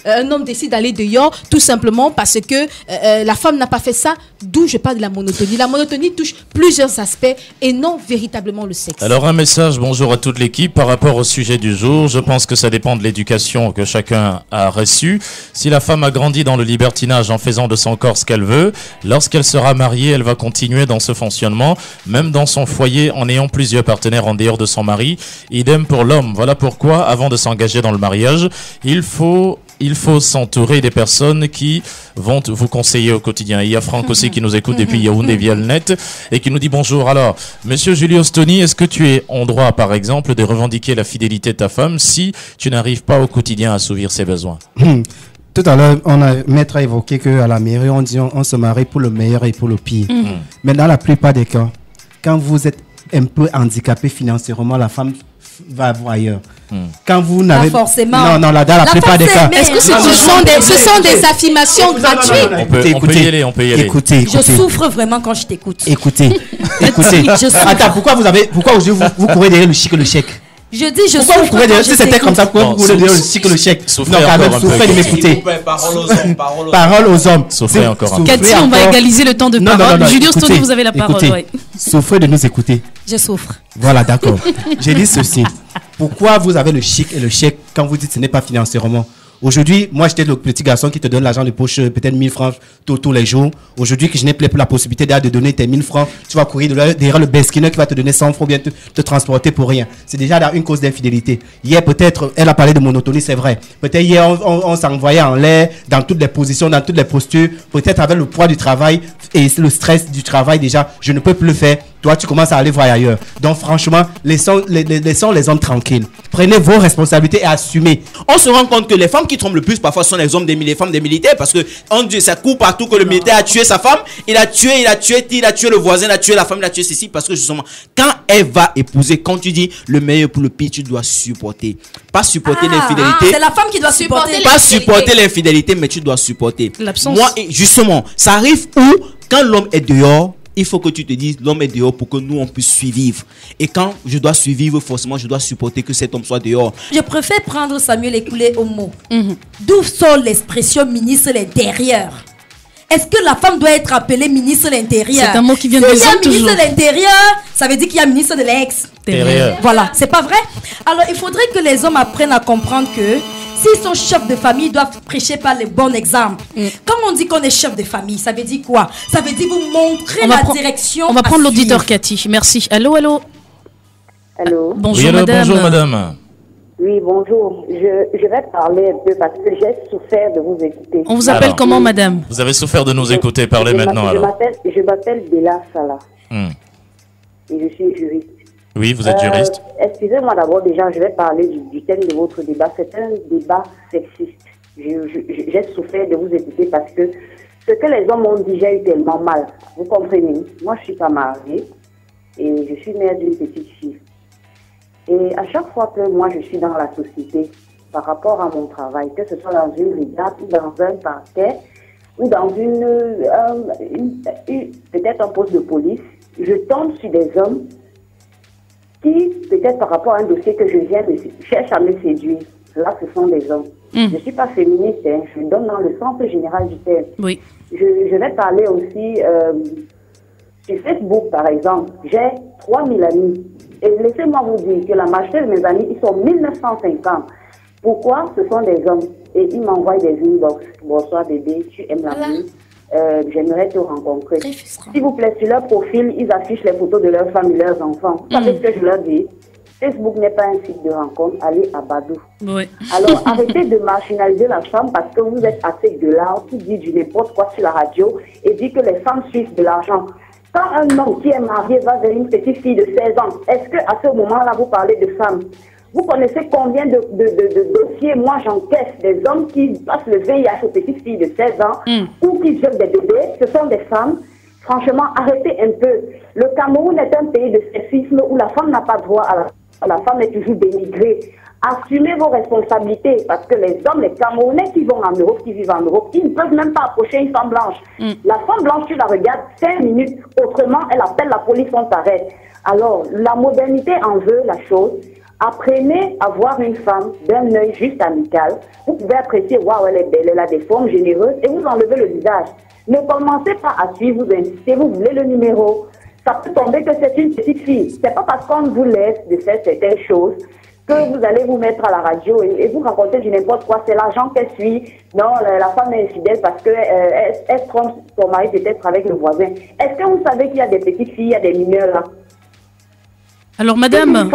un homme décide d'aller dehors, tout simplement parce que la femme n'a pas fait ça, d'où je parle de la monotonie. La monotonie touche plusieurs aspects et non véritablement le sexe. Alors un message, bonjour à toute l'équipe, par rapport au sujet du jour, je pense que ça dépend de l'éducation que chacun a reçue. Si la femme a grandi dans le libertinage en faisant de son corps ce qu'elle veut, lorsqu'elle sera mariée, elle va continuer dans ce fonctionnement, même dans son foyer, en ayant plusieurs partenaires en dehors de son mari. Idem pour l'homme. Voilà pourquoi, avant de s'engager dans le mariage, il faut s'entourer des personnes qui vont vous conseiller au quotidien. Il y a Franck aussi qui nous écoute depuis Yaoundé via le net et qui nous dit bonjour. Alors, monsieur Julio Stony, est-ce que tu es en droit, par exemple, de revendiquer la fidélité de ta femme si tu n'arrives pas au quotidien à assouvir ses besoins? Tout à l'heure, Maître a évoqué qu'à la mairie, on dit on se marie pour le meilleur et pour le pire. Mais dans la plupart des cas, quand vous êtes un peu handicapé financièrement, la femme va voir ailleurs. Quand vous n'avez pas forcément. Non, dans la plupart des cas. Est-ce que ce sont des affirmations gratuites? On peut y aller. Écoutez. Je souffre vraiment quand je t'écoute. Écoutez. Attends, pourquoi vous courez derrière le chic et le chèque? Je dis, je pourquoi vous courez derrière, si c'était comme ça, pourquoi vous courez derrière le chic et le chèque? Non, quand même, souffrez de m'écouter. Parole aux hommes. Souffrez encore un peu. Cathy, on va égaliser le temps de parole. Julio Stony, vous avez la parole. Souffrez de nous écouter. Je souffre. Voilà, d'accord. J'ai dit ceci. Pourquoi vous avez le chic et le chèque quand vous dites que ce n'est pas financièrement? Aujourd'hui, moi, j'étais le petit garçon qui te donne l'argent de poche, peut-être 1000 francs tous les jours. Aujourd'hui, que je n'ai plus la possibilité de donner tes 1000 francs, tu vas courir derrière le besquineur qui va te donner 100 francs, bien te transporter pour rien. C'est déjà une cause d'infidélité. Hier, peut-être, elle a parlé de monotonie, c'est vrai. Peut-être hier, on s'envoyait en l'air, dans toutes les positions, dans toutes les postures. Peut-être avec le poids du travail et le stress du travail, déjà, je ne peux plus le faire. Toi, tu commences à aller voir ailleurs. Donc, franchement, laissons les hommes tranquilles. Prenez vos responsabilités et assumez. On se rend compte que les femmes qui trompent le plus, parfois, sont les hommes les femmes des militaires. Parce que ça court partout que le militaire a tué sa femme. Il a tué le voisin, il a tué la femme, il a tué ceci. Parce que justement, quand elle va épouser, quand tu dis le meilleur pour le pire, tu dois supporter. Pas supporter l'infidélité. C'est la femme qui doit supporter. Pas supporter l'infidélité, mais tu dois supporter. L'absence. Moi, justement, ça arrive où, quand l'homme est dehors, il faut que tu te dises, l'homme est dehors pour que nous, on puisse survivre. Et quand je dois survivre, forcément, je dois supporter que cet homme soit dehors. Je préfère prendre Samuel Écoulé au mot. D'où sort l'expression ministre de l'Intérieur? Est-ce que la femme doit être appelée ministre de l'Intérieur? C'est un mot qui vient de S'il y a ministre de l'Intérieur, ça veut dire qu'il y a ministre de l'extérieur. Voilà, c'est pas vrai? Alors, il faudrait que les hommes apprennent à comprendre que s'ils sont chefs de famille, ils doivent prêcher par les bons exemples. Quand on dit qu'on est chef de famille, ça veut dire quoi? Ça veut dire vous montrer la direction. On va prendre l'auditeur Cathy. Merci. Allô? Allô. Bonjour, oui, madame. Bonjour, madame. Oui, bonjour. Je vais parler un peu parce que j'ai souffert de vous écouter. On vous appelle comment, madame? Vous avez souffert de nous écouter. Parlez maintenant, alors. Je m'appelle Bella Salah. Et je suis juriste. Oui, vous êtes juriste. Excusez-moi d'abord, déjà, je vais parler du thème de votre débat. C'est un débat sexiste. J'ai souffert de vous écouter parce que ce que les hommes ont dit, j'ai eu tellement mal. Vous comprenez? Moi, je ne suis pas mariée et je suis mère d'une petite fille. Et à chaque fois que moi, je suis dans la société, par rapport à mon travail, que ce soit dans une brigade ou dans un parquet ou dans peut-être un poste de police, je tombe sur des hommes qui, peut-être par rapport à un dossier que je viens de cherche à me séduire. Là, ce sont des hommes. Je ne suis pas féministe, hein, je donne dans le sens général du terme. Oui. Je vais parler aussi sur Facebook, par exemple. J'ai 3000 amis. Et laissez-moi vous dire que la majorité de mes amis, ils sont 1950. Pourquoi? Ce sont des hommes. Et ils m'envoient des inbox. Bonsoir bébé, tu aimes la vie. J'aimerais te rencontrer. S'il vous plaît, sur leur profil, ils affichent les photos de leurs femmes et leurs enfants. Vous savez ce que je leur dis? Facebook n'est pas un site de rencontre, allez à Badou. Oui. Alors arrêtez de marginaliser la femme parce que vous êtes assez de l'art qui dit du n'importe quoi sur la radio et dit que les femmes suivent de l'argent. Quand un homme qui est marié va vers une petite fille de 16 ans, est-ce qu'à ce moment-là, vous parlez de femmes? Vous connaissez combien de dossiers, moi j'encaisse, des hommes qui passent le VIH aux petites filles de 16 ans ou qui violent des bébés, ce sont des femmes. Franchement, arrêtez un peu. Le Cameroun est un pays de sexisme où la femme n'a pas droit à la femme est toujours dénigrée. Assumez vos responsabilités parce que les hommes, les Camerounais qui vont en Europe, qui vivent en Europe, ils ne peuvent même pas approcher une femme blanche. La femme blanche, tu la regardes 5 minutes, autrement, elle appelle la police, on t'arrête. Alors, la modernité en veut la chose. Apprenez à voir une femme d'un œil juste amical. Vous pouvez apprécier, waouh, elle est belle, elle a des formes généreuses et vous enlevez le visage. Ne commencez pas à suivre, vous insistez, vous voulez le numéro. Ça peut tomber que c'est une petite fille. C'est pas parce qu'on vous laisse de faire certaines choses que vous allez vous mettre à la radio et vous raconter du n'importe quoi. C'est l'argent qu'elle suit. Non, la femme est infidèle parce que elle trompe son mari peut-être avec le voisin. Est-ce que vous savez qu'il y a des petites filles, il y a des mineurs là? Alors, madame...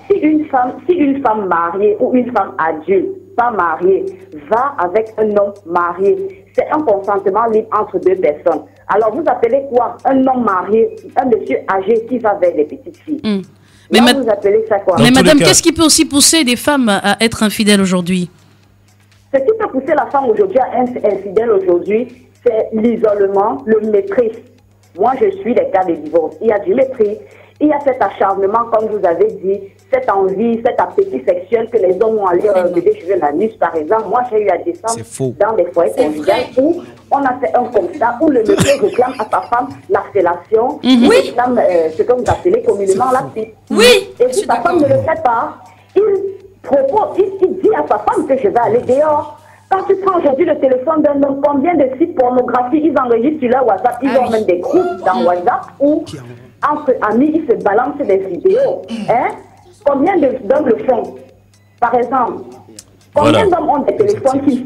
Si une femme mariée ou une femme adulte, pas mariée, va avec un homme marié, c'est un consentement libre entre deux personnes. Alors, vous appelez quoi? Un homme marié, un monsieur âgé qui va vers les petites filles. Mais là, vous appelez ça quoi? Mais madame, qu'est-ce qui peut aussi pousser des femmes à être infidèles aujourd'hui? Ce qui peut pousser la femme aujourd'hui à être infidèle aujourd'hui, c'est l'isolement, le mépris. Moi, je suis les cas de divorce. Il y a du mépris. Il y a cet acharnement, comme vous avez dit, cette envie, cet appétit sexuel que les hommes ont allé bébé cheveux la nuit, par exemple. Moi, j'ai eu à descendre dans des foyers conjugales où on a fait un constat où le monsieur réclame à sa femme la fellation, il réclame ce que vous appelez communément la pipe. Oui. Et si sa femme ne le fait pas, il dit à sa femme que je vais aller dehors. Quand tu prends aujourd'hui le téléphone d'un homme, combien de sites pornographiques ils enregistrent sur leur WhatsApp? Ils ont même des groupes dans WhatsApp où, entre amis, ils se balancent des vidéos. Hein? Combien d'hommes le font? Par exemple, combien d'hommes ont des téléphones qui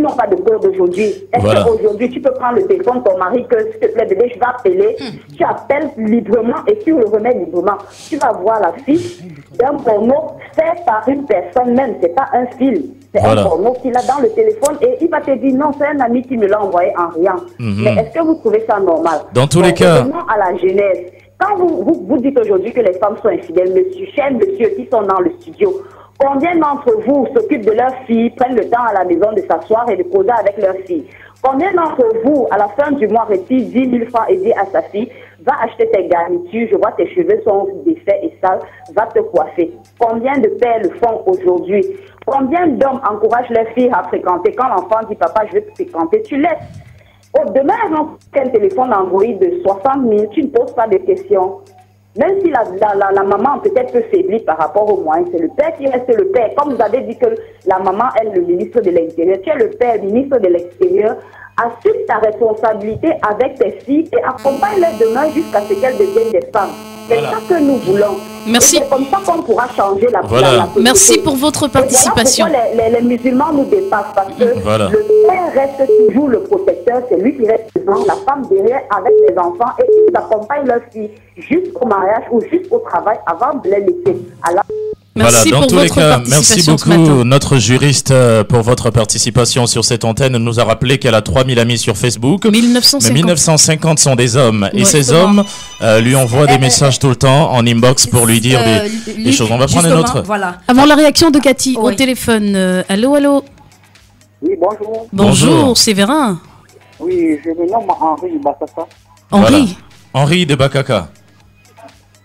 n'ont pas de peur d'aujourd'hui? Est-ce qu'aujourd'hui, tu peux prendre le téléphone de ton mari, que s'il te plaît, bébé, je vais appeler, tu appelles librement et tu le remets librement. Tu vas voir la fiche d'un porno fait par une personne même, c'est pas un film. C'est un porno qu'il a dans le téléphone et il va te dire non, c'est un ami qui me l'a envoyé en rien. Mais est-ce que vous trouvez ça normal? Dans tous les cas. À la jeunesse, quand vous dites aujourd'hui que les femmes sont infidèles, cher monsieur qui sont dans le studio, combien d'entre vous s'occupent de leurs filles, prennent le temps à la maison de s'asseoir et de causer avec leurs filles? Combien d'entre vous, à la fin du mois, retire 10 000 francs et dit à sa fille, va acheter tes garnitures, je vois tes cheveux sont défaits et sales, va te coiffer? Combien de pères le font aujourd'hui? Combien d'hommes encouragent leurs filles à fréquenter? Quand l'enfant dit, papa, je veux te fréquenter, tu laisses. Demain, un téléphone Android de 60 000, tu ne poses pas de questions. Même si la maman peut-être peut faiblir par rapport aux moyens, c'est le père qui reste le père. Comme vous avez dit que la maman est le ministre de l'Intérieur, tu es le père, ministre de l'Extérieur, assume ta responsabilité avec tes filles et accompagne-les demain jusqu'à ce qu'elles deviennent des femmes. C'est ça que nous voulons. Merci. Et c'est comme ça qu'on pourra changer la société. Merci pour votre participation. Et voilà pourquoi les musulmans nous dépassent, parce que Voilà. le père reste toujours le protecteur, c'est lui qui reste devant, la femme derrière avec les enfants, et ils accompagnent leurs filles jusqu'au mariage ou jusqu'au travail avant de les laisser. Alors, Voilà, dans tous les cas, merci beaucoup. Notre juriste, pour votre participation sur cette antenne, nous a rappelé qu'elle a 3000 amis sur Facebook. 1950. Mais 1950 sont des hommes. Et ces hommes lui envoient des messages tout le temps en inbox pour lui dire des choses. On va prendre un autre. Voilà. Avant la réaction de Cathy au téléphone. Allô, allô. Oui, bonjour. Bonjour, Séverin. Oui, je me nomme Henri Bassassa. Henri. Voilà. Henri de Bakaka.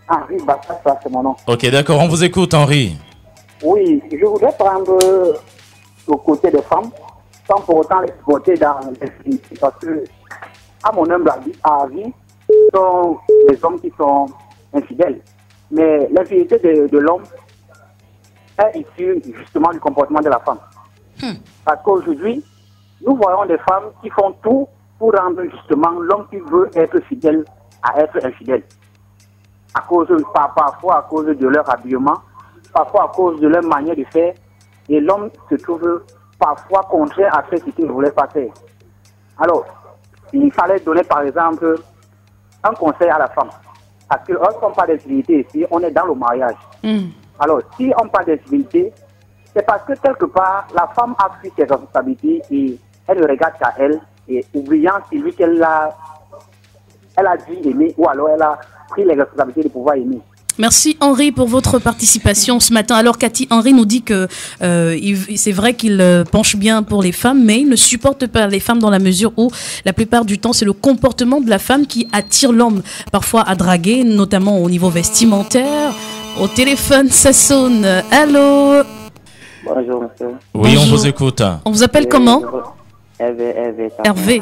Henri Bassassa, c'est mon nom. Ok, d'accord, on vous écoute, Henri. Oui, je voudrais prendre le côté des femmes, sans pour autant les voter dans les parce que, à mon humble avis, ce sont les hommes qui sont infidèles. Mais l'infidélité de l'homme est issue justement du comportement de la femme. Parce qu'aujourd'hui, nous voyons des femmes qui font tout pour rendre justement l'homme qui veut être fidèle à être infidèle. Parfois à cause de leur habillement, parfois à cause de leur manière de faire, et l'homme se trouve parfois contraint à faire ce qu'il ne voulait pas faire. Alors, il fallait donner par exemple un conseil à la femme, parce que lorsqu'on parle d'infidélité ici, on est dans le mariage. Alors, si on parle d'infidélité, c'est parce que quelque part, la femme a pris ses responsabilités et elle ne regarde qu'à elle, et oubliant celui qu'elle a dû aimer, ou alors elle a pris les responsabilités de pouvoir aimer. Merci Henri pour votre participation ce matin. Alors Cathy, Henri nous dit que c'est vrai qu'il penche bien pour les femmes, mais il ne supporte pas les femmes dans la mesure où la plupart du temps c'est le comportement de la femme qui attire l'homme, parfois à draguer, notamment au niveau vestimentaire. Au téléphone, ça sonne. Allô? Bonjour monsieur. Oui, bonjour. On vous écoute. On vous appelle comment? Hervé.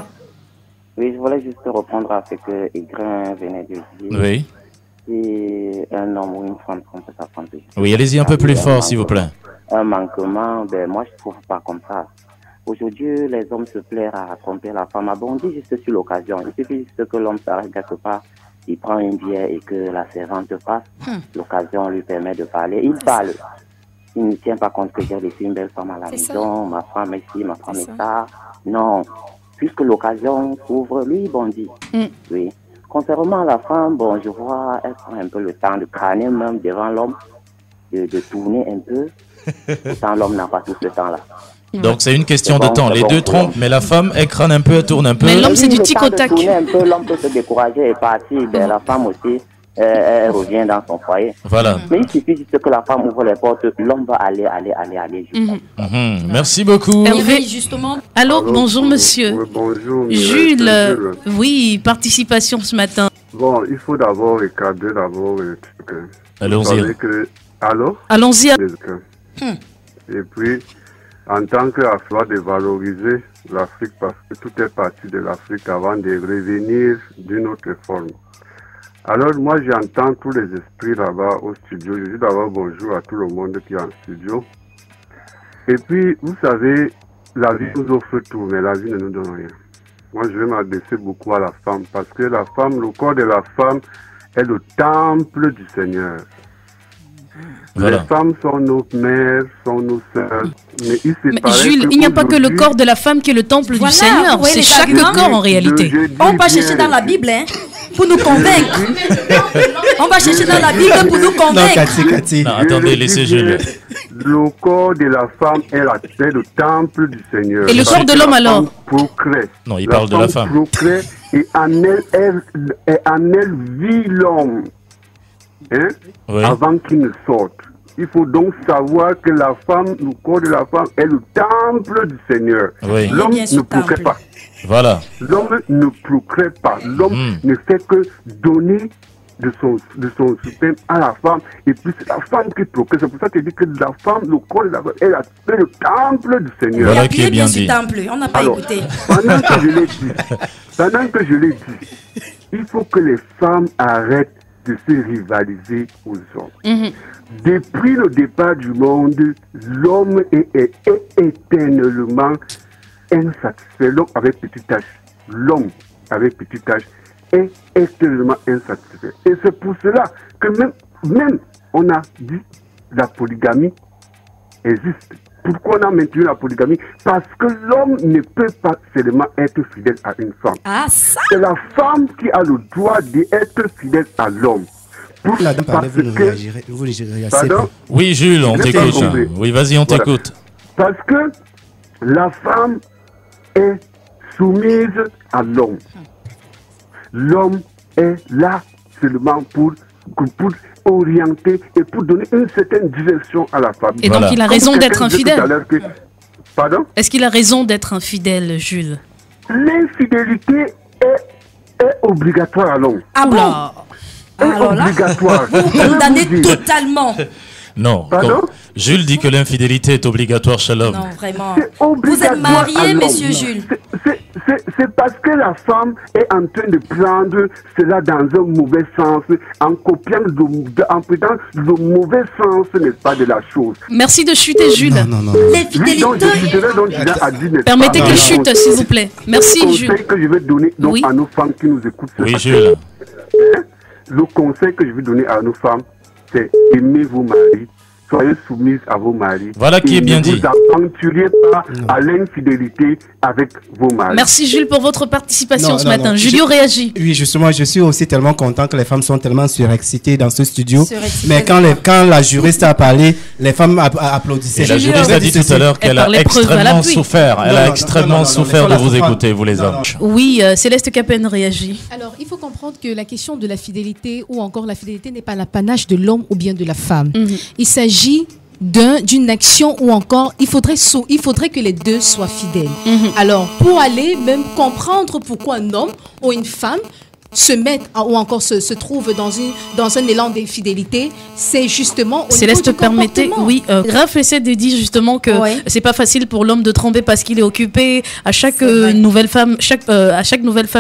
Oui, je voulais juste répondre à ce que Igrin venait de dire. Oui. Si un homme ou une femme trompe sa femme. Oui, allez-y un peu plus fort, s'il vous plaît. Un manquement, ben moi je trouve pas comme ça. Aujourd'hui, les hommes se plairent à tromper la femme. Ah bon, on dit juste sur l'occasion. Il suffit juste que l'homme s'arrête quelque part, il prend une bière et que la servante passe. L'occasion lui permet de parler. Il parle. Il ne tient pas compte que j'ai laissé une belle femme à la maison, ma femme est ici, ma femme est ça. Non. Puisque l'occasion s'ouvre, lui, bondit. Oui. Contrairement à la femme, bon, je vois, elle prend un peu le temps de crâner même devant l'homme, de tourner un peu. Pourtant, l'homme n'a pas tout ce temps-là. Donc, c'est une question de temps. Les deux trompent, mais la femme, elle crâne un peu, elle tourne un peu. Mais l'homme, c'est du tic au tac. L'homme peut se décourager et partir. Ben, la femme aussi, elle revient dans son foyer. Voilà. Mais il suffit juste que la femme ouvre les portes, l'homme va aller. Merci beaucoup. Hervé, justement. Allô, bonjour monsieur. Oui, bonjour. Jules, oui, participation ce matin. Bon, il faut d'abord recadrer d'abord le truc. Allons-y. Allô? Allons-y. Et puis, en tant qu'affaire de valoriser l'Afrique, parce que tout est parti de l'Afrique avant de revenir d'une autre forme. Alors moi j'entends tous les esprits là-bas au studio. Je dis d'abord bonjour à tout le monde qui est en studio. Et puis vous savez, la vie nous offre tout, mais la vie ne nous donne rien. Moi je vais m'adresser beaucoup à la femme, parce que la femme, le corps de la femme est le temple du Seigneur. Voilà. Les femmes sont nos mères, sont nos sœurs. Mais Jules, il n'y a pas que le corps de la femme qui est le temple du Seigneur. C'est chaque corps en réalité. On va chercher dans la Bible, hein, pour nous convaincre. On va chercher dans la Bible pour nous convaincre. Non, Cathy. Non, attendez, laissez Jules. Le corps de la femme est le temple du Seigneur. Et le corps de l'homme alors? Procrée. Non, il parle de la femme. Procrée et en elle vit l'homme. Hein? Oui. Avant qu'il ne sorte. Il faut donc savoir que la femme, le corps de la femme est le temple du Seigneur. Oui. L'homme ne procrée pas. Voilà. L'homme ne procrée pas. L'homme ne fait que donner de son soutien à la femme. Et puis c'est la femme qui procrée. C'est pour ça qu'il dit que la femme, le corps de la femme est le temple du Seigneur. Voilà qui est bien dit. Temple. On n'a pas écouté. Pendant que je l'ai dit, il faut que les femmes arrêtent de se rivaliser aux hommes. Depuis le départ du monde, l'homme est éternellement insatisfait. L'homme avec petit h. L'homme avec petit h est extrêmement insatisfait. Et c'est pour cela que même on a dit la polygamie existe. Pourquoi on a maintenu la polygamie? Parce que l'homme ne peut pas seulement être fidèle à une femme. Ah, ça! C'est la femme qui a le droit d'être fidèle à l'homme. La dame parlait, vous réagirez assez peu. Oui, Jules, on t'écoute. Oui, vas-y, on t'écoute. Parce que la femme est soumise à l'homme. L'homme est là seulement pour orienter et pour donner une certaine direction à la femme. Et donc il a raison d'être infidèle. Pardon? Est-ce qu'il a raison d'être infidèle, Jules? L'infidélité est obligatoire à l'homme. Ah bon? Est obligatoire. Vous condamnez totalement. Non. Jules dit que l'infidélité est obligatoire chez l'homme. Non, vraiment. Vous êtes marié, monsieur Jules. C'est parce que la femme est en train de prendre cela dans un mauvais sens, en copiant, en prenant le mauvais sens, n'est-ce pas, de la chose. Merci de chuter, Jules. Non. L'infidélité. Permettez qu'il chute, s'il vous plaît. Merci, Jules. Le conseil que je vais donner à nos femmes qui nous écoutent. Oui, Jules. Le conseil que je vais donner à nos femmes, c'est aimer vos maris. Soyez soumises à vos maris. Voilà qui est bien dit. Ne vous aventurez pas à l'infidélité avec vos maris. Merci Jules pour votre participation ce matin. Julio réagit. Oui, justement, je suis aussi tellement content que les femmes sont tellement surexcitées dans ce studio. Mais quand la juriste a parlé, les femmes applaudissaient. Et la juriste a dit tout à l'heure qu'elle a extrêmement souffert. Elle a extrêmement souffert de vous écouter, vous les hommes. Oui, Céleste Capen réagit. Alors, il faut comprendre que la question de la fidélité ou encore la fidélité n'est pas l'apanage de l'homme ou bien de la femme. Il s'agit d'une action ou encore il faudrait que les deux soient fidèles. Alors pour aller même comprendre pourquoi un homme ou une femme se mettent ou encore se trouvent dans un élan d'infidélité, c'est justement Céleste, permettez, oui, Raph essaie de dire justement que c'est pas facile pour l'homme de tromper parce qu'il est occupé à chaque nouvelle femme,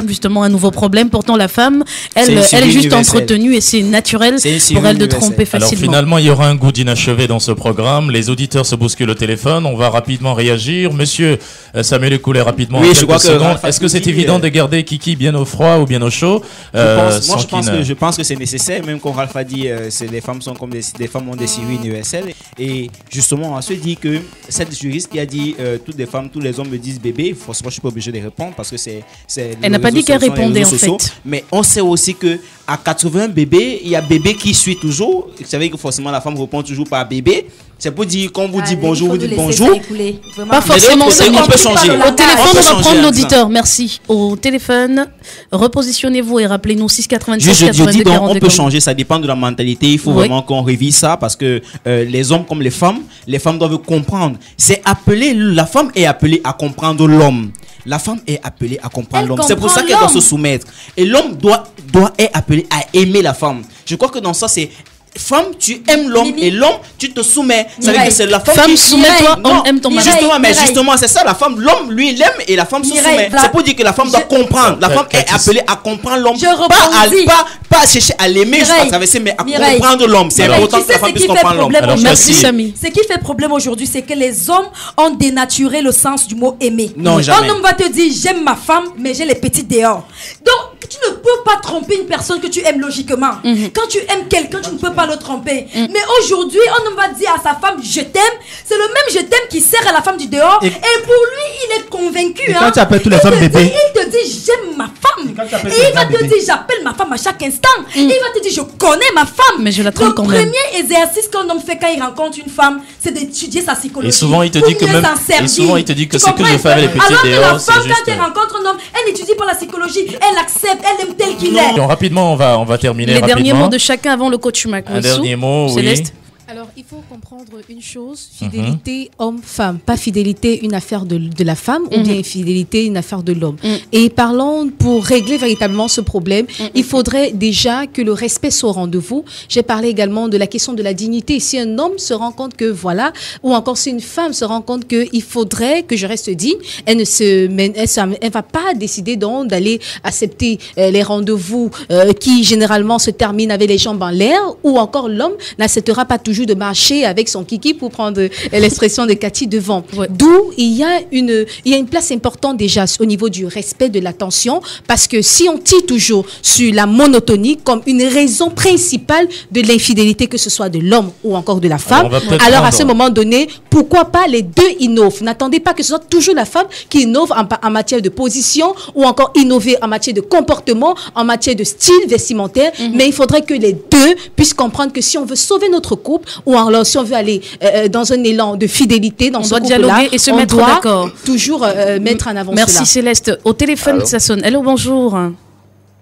justement un nouveau problème. Pourtant la femme, elle est juste entretenue et c'est naturel pour elle de tromper facilement. Alors finalement, il y aura un goût d'inachevé dans ce programme. Les auditeurs se bousculent au téléphone. On va rapidement réagir. Monsieur Samuel Écoulé, rapidement. Oui, je crois que est-ce que c'est évident de garder Kiki bien au froid ou bien au chaud? Je pense que c'est nécessaire, même quand Ralph a dit les femmes sont comme des femmes ont des séries universelles. Et justement, on se dit que cette juriste qui a dit toutes les femmes, tous les hommes me disent bébé, forcément je suis pas obligé de répondre parce que c'est elle n'a pas dit qu'elle répondait en fait. Mais on sait aussi que à 80 bébés, il y a bébé qui suit toujours. Vous savez que forcément la femme répond toujours par bébé. C'est pour dire, quand vous dites bonjour, vous dites bonjour. Pas forcément, on peut changer. Au téléphone, on va prendre l'auditeur. Merci. Au téléphone, repositionnez-vous et rappelez-nous 696 82 42. On peut changer, ça dépend de la mentalité. Il faut vraiment qu'on révise ça parce que les hommes comme les femmes doivent comprendre. La femme est appelée à comprendre l'homme. La femme est appelée à comprendre l'homme. C'est pour ça qu'elle doit se soumettre. Et l'homme est appelé à aimer la femme. Je crois que dans ça, c'est femme, tu aimes l'homme et l'homme, tu te soumets. Ça veut dire que c'est la femme qui soumet-toi, homme aime ton mari. Justement, c'est ça, la femme, l'homme, lui, il aime et la femme se soumet. C'est pour dire que la femme doit comprendre. La femme est appelée à comprendre l'homme. Pas à chercher à l'aimer, à traverser, mais à comprendre l'homme. C'est important que la femme puisse comprendre l'homme. Merci, Samy. Ce qui fait problème aujourd'hui, c'est que les hommes ont dénaturé le sens du mot aimer. Non, jamais. Un homme va te dire, j'aime ma femme, mais j'ai les petits dehors. Donc, tu ne peux pas tromper une personne que tu aimes logiquement. Quand tu aimes quelqu'un, tu ne peux pas le tromper. Mais aujourd'hui, un homme va dire à sa femme, je t'aime. C'est le même je t'aime qui sert à la femme du dehors. Et pour lui, il est convaincu. Quand tu appelles toutes les femmes bébé. Il te dit, j'aime ma femme. Et il va te dire, j'appelle ma femme à chaque instant. Et il va te dire, je connais ma femme. Mais je la trompe quand Le même. premier exercice qu'un homme fait quand il rencontre une femme, c'est d'étudier sa psychologie. Et souvent, il te dit que ce que je fais avec les petits dehors, c'est juste. Alors que la femme, quand elle rencontre un homme, elle étudie par la psychologie, elle accepte, elle aime tel qu'il est. Rapidement, on va terminer. Les derniers mots de chacun avant le coach Mac. Un dernier mot, Céleste. Alors, il faut comprendre une chose, fidélité homme-femme, pas fidélité une affaire de la femme ou bien fidélité une affaire de l'homme. Et parlons, pour régler véritablement ce problème, il faudrait déjà que le respect soit au rendez-vous. J'ai parlé également de la question de la dignité. Si un homme se rend compte que voilà, ou encore si une femme se rend compte qu'il faudrait que je reste digne, elle va pas décider donc d'aller accepter les rendez-vous qui généralement se terminent avec les jambes en l'air, ou encore l'homme n'acceptera pas toujours de marcher avec son kiki, pour prendre l'expression de Cathy devant. D'où il y a une place importante déjà au niveau du respect de l'attention, parce que si on tire toujours sur la monotonie comme une raison principale de l'infidélité, que ce soit de l'homme ou encore de la femme, alors à ce moment donné, pourquoi pas les deux innovent? N'attendez pas que ce soit toujours la femme qui innove en matière de position, ou encore innover en matière de comportement, en matière de style vestimentaire, mais il faudrait que les deux puissent comprendre que si on veut sauver notre couple, ou alors si on veut aller dans un élan de fidélité dans ce couple-là, dialoguer et se mettre d'accord. Toujours mettre en avant cela. Merci Céleste. Au téléphone, ça sonne. Allô, bonjour.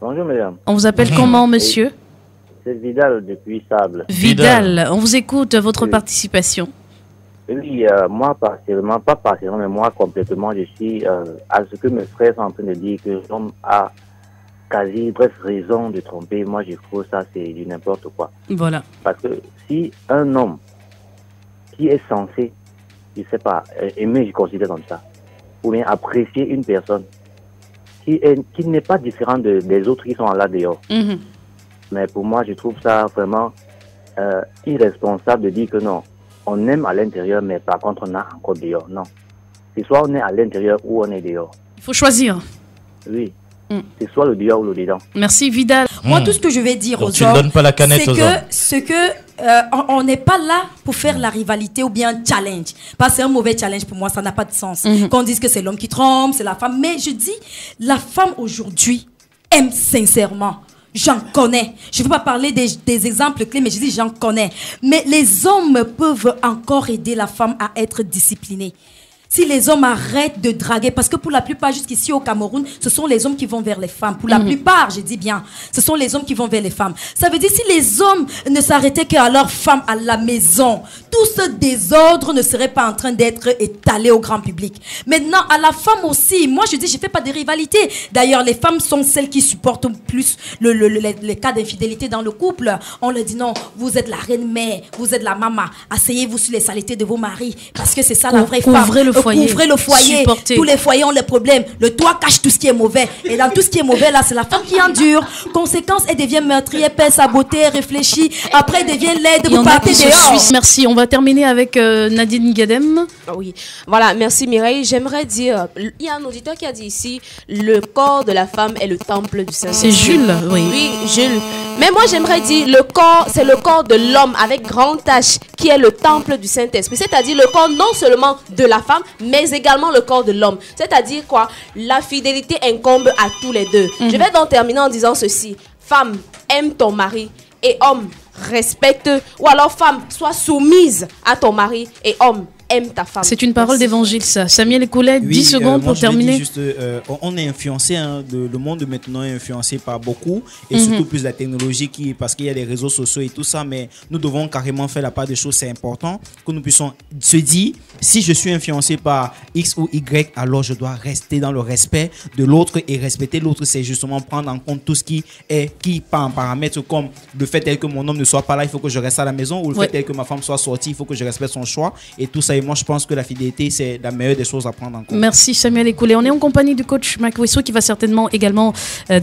Bonjour, madame. On vous appelle comment, monsieur? C'est Vidal depuis Sable. Vidal, on vous écoute, votre participation. Oui, moi, partiellement, pas partiellement, mais moi, complètement, je suis à ce que mes frères sont en train de dire, que l'homme a quasi, bref, raison de tromper. Moi, je trouve ça, c'est du n'importe quoi. Voilà. Parce que si un homme qui est censé, je sais pas, aimer, je considère comme ça, ou bien apprécier une personne qui n'est pas différent des autres qui sont là dehors. Mais pour moi, je trouve ça vraiment irresponsable de dire que non, on aime à l'intérieur, mais par contre, on a encore dehors. Non. C'est soit on est à l'intérieur ou on est dehors. Il faut choisir. Oui. C'est soit le dehors ou le dedans. Merci, Vidal. Moi, tout ce que je vais dire donc aux tu hommes, ne donnes pas la canette aux hommes. c'est que on n'est pas là pour faire la rivalité ou bien un challenge. Parce que c'est un mauvais challenge pour moi, ça n'a pas de sens. Qu'on dise que c'est l'homme qui trompe, c'est la femme. Mais je dis, la femme aujourd'hui aime sincèrement. J'en connais. Je ne veux pas parler des exemples clés, mais je dis j'en connais. Mais les hommes peuvent encore aider la femme à être disciplinée. Si les hommes arrêtent de draguer, parce que pour la plupart, jusqu'ici au Cameroun, ce sont les hommes qui vont vers les femmes. Pour la plupart, je dis bien, ce sont les hommes qui vont vers les femmes. Ça veut dire si les hommes ne s'arrêtaient qu'à leurs femmes à la maison, tout ce désordre ne serait pas en train d'être étalé au grand public. Maintenant, à la femme aussi, moi je dis, je ne fais pas de rivalité. D'ailleurs, les femmes sont celles qui supportent plus les cas d'infidélité dans le couple. On leur dit non, vous êtes la reine-mère, vous êtes la maman, asseyez-vous sur les saletés de vos maris, parce que c'est ça la vraie femme. Ouvrez le foyer. Supporter. Tous les foyers ont les problèmes. Le toit cache tout ce qui est mauvais. Et dans tout ce qui est mauvais, là, c'est la femme qui endure. Conséquence, elle devient meurtrière, perd sa beauté, elle réfléchit. Après, elle devient laide, vous partez dehors. Merci. On va terminer avec Nadine Gadem. Oui, voilà, merci Mireille. J'aimerais dire, il y a un auditeur qui a dit ici, le corps de la femme est le temple du Saint-Esprit. C'est Jules, oui. Oui, Jules. Mais moi, j'aimerais dire, le corps, c'est le corps de l'homme avec grande H qui est le temple du Saint-Esprit. C'est-à-dire le corps non seulement de la femme, mais également le corps de l'homme. C'est-à-dire quoi? La fidélité incombe à tous les deux. Je vais donc terminer en disant ceci. Femme, aime ton mari, et homme, respecte, ou alors femme, sois soumise à ton mari, et homme, aime ta femme. C'est une parole d'évangile, ça. Samuel Ekoulet, 10 secondes pour terminer. Juste, on est influencé, le monde de maintenant est influencé par beaucoup, et surtout plus la technologie, parce qu'il y a des réseaux sociaux et tout ça, mais nous devons carrément faire la part des choses. C'est important que nous puissions se dire, si je suis influencé par X ou Y, alors je dois rester dans le respect de l'autre, et respecter l'autre, c'est justement prendre en compte tout ce qui part en paramètres, comme le fait tel que mon homme ne soit pas là, il faut que je reste à la maison, ou le fait tel que ma femme soit sortie, il faut que je respecte son choix, et tout ça. Et moi, je pense que la fidélité, c'est la meilleure des choses à prendre en compte. Merci Samuel Ekoulet. On est en compagnie du coach Mike Wessou qui va certainement également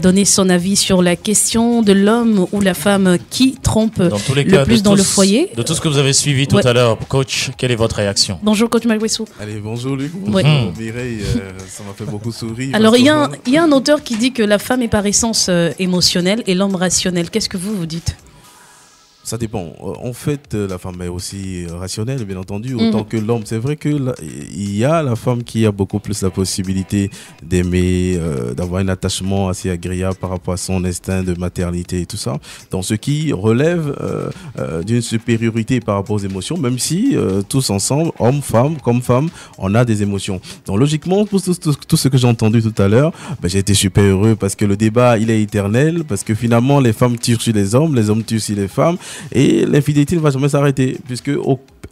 donner son avis sur la question de l'homme ou la femme qui trompe le plus dans le foyer. De tout ce que vous avez suivi tout à l'heure, coach, quelle est votre réaction? Bonjour coach Mike Wessou. Allez, bonjour Luc. Bonjour Mireille, ça m'a fait beaucoup sourire. Alors il y a un auteur qui dit que la femme est par essence émotionnelle et l'homme rationnel. Qu'est-ce que vous dites? Ça dépend. En fait, la femme est aussi rationnelle, bien entendu, autant que l'homme. C'est vrai qu'il y a la femme qui a beaucoup plus la possibilité d'aimer, d'avoir un attachement assez agréable par rapport à son instinct de maternité et tout ça. Donc, ce qui relève d'une supériorité par rapport aux émotions, même si tous ensemble, hommes, femmes, comme femmes, on a des émotions. Donc, logiquement, pour tout ce que j'ai entendu tout à l'heure, j'ai été super heureux parce que le débat, il est éternel, parce que finalement, les femmes tirent sur les hommes tirent sur les femmes. Et l'infidélité ne va jamais s'arrêter, puisque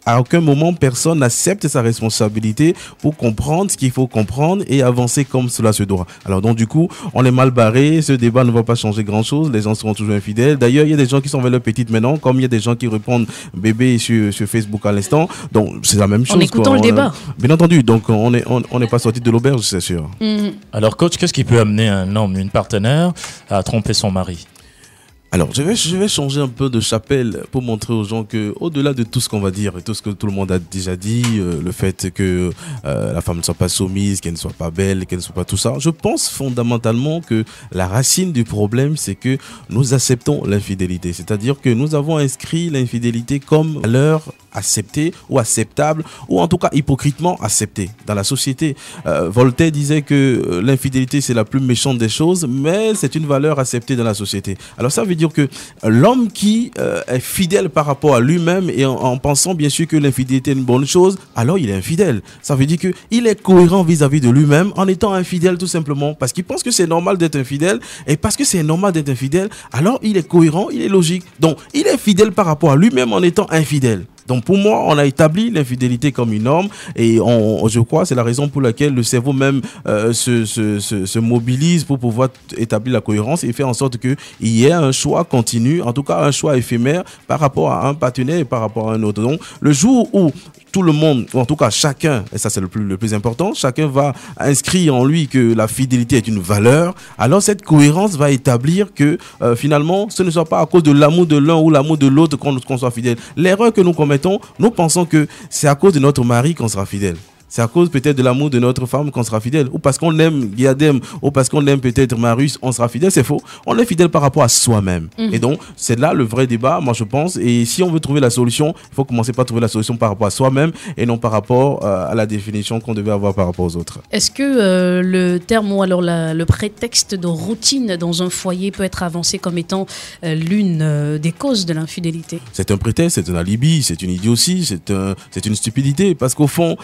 à aucun moment personne n'accepte sa responsabilité pour comprendre ce qu'il faut comprendre et avancer comme cela se doit. Alors donc du coup, on est mal barré, ce débat ne va pas changer grand chose, les gens seront toujours infidèles. D'ailleurs, il y a des gens qui sont vers leur petite maintenant, comme il y a des gens qui répondent bébé sur Facebook à l'instant. Donc c'est la même chose. En écoutant le débat. Bien entendu, donc on n'est pas sorti de l'auberge, c'est sûr. Alors coach, qu'est-ce qui peut amener un homme, une partenaire, à tromper son mari? Alors, je vais changer un peu de chapelle pour montrer aux gens que, au-delà de tout ce qu'on va dire et tout ce que tout le monde a déjà dit, le fait que la femme ne soit pas soumise, qu'elle ne soit pas belle, qu'elle ne soit pas tout ça, je pense fondamentalement que la racine du problème, c'est que nous acceptons l'infidélité. C'est-à-dire que nous avons inscrit l'infidélité comme valeur acceptée ou acceptable, ou en tout cas hypocritement acceptée dans la société. Voltaire disait que l'infidélité, c'est la plus méchante des choses, mais c'est une valeur acceptée dans la société. Alors ça veut dire que l'homme qui est fidèle par rapport à lui-même et en pensant bien sûr que l'infidélité est une bonne chose, alors il est infidèle. Ça veut dire qu'il est cohérent vis-à-vis de lui-même en étant infidèle tout simplement parce qu'il pense que c'est normal d'être infidèle, et parce que c'est normal d'être infidèle, alors il est cohérent, il est logique. Donc il est fidèle par rapport à lui-même en étant infidèle. Donc pour moi, on a établi l'infidélité comme une norme, et je crois c'est la raison pour laquelle le cerveau même se mobilise pour pouvoir établir la cohérence et faire en sorte qu'il y ait un choix continu, en tout cas un choix éphémère par rapport à un partenaire et par rapport à un autre. Donc le jour où tout le monde, ou en tout cas chacun, et ça c'est le plus important, chacun va inscrire en lui que la fidélité est une valeur, alors cette cohérence va établir que finalement ce ne soit pas à cause de l'amour de l'un ou l'amour de l'autre qu'on soit fidèle. L'erreur que nous commettons, nous pensons que c'est à cause de notre mari qu'on sera fidèle. C'est à cause peut-être de l'amour de notre femme qu'on sera fidèle. Ou parce qu'on aime Diadème, ou parce qu'on aime peut-être Marius, on sera fidèle. C'est faux. On est fidèle par rapport à soi-même. Et donc, c'est là le vrai débat, moi je pense. Et si on veut trouver la solution, il faut commencer par trouver la solution par rapport à soi-même et non par rapport à la définition qu'on devait avoir par rapport aux autres. Est-ce que le terme ou alors le prétexte de routine dans un foyer peut être avancé comme étant l'une des causes de l'infidélité? C'est un prétexte, c'est un alibi, c'est une idiotie, c'est une stupidité. Parce qu'au fond,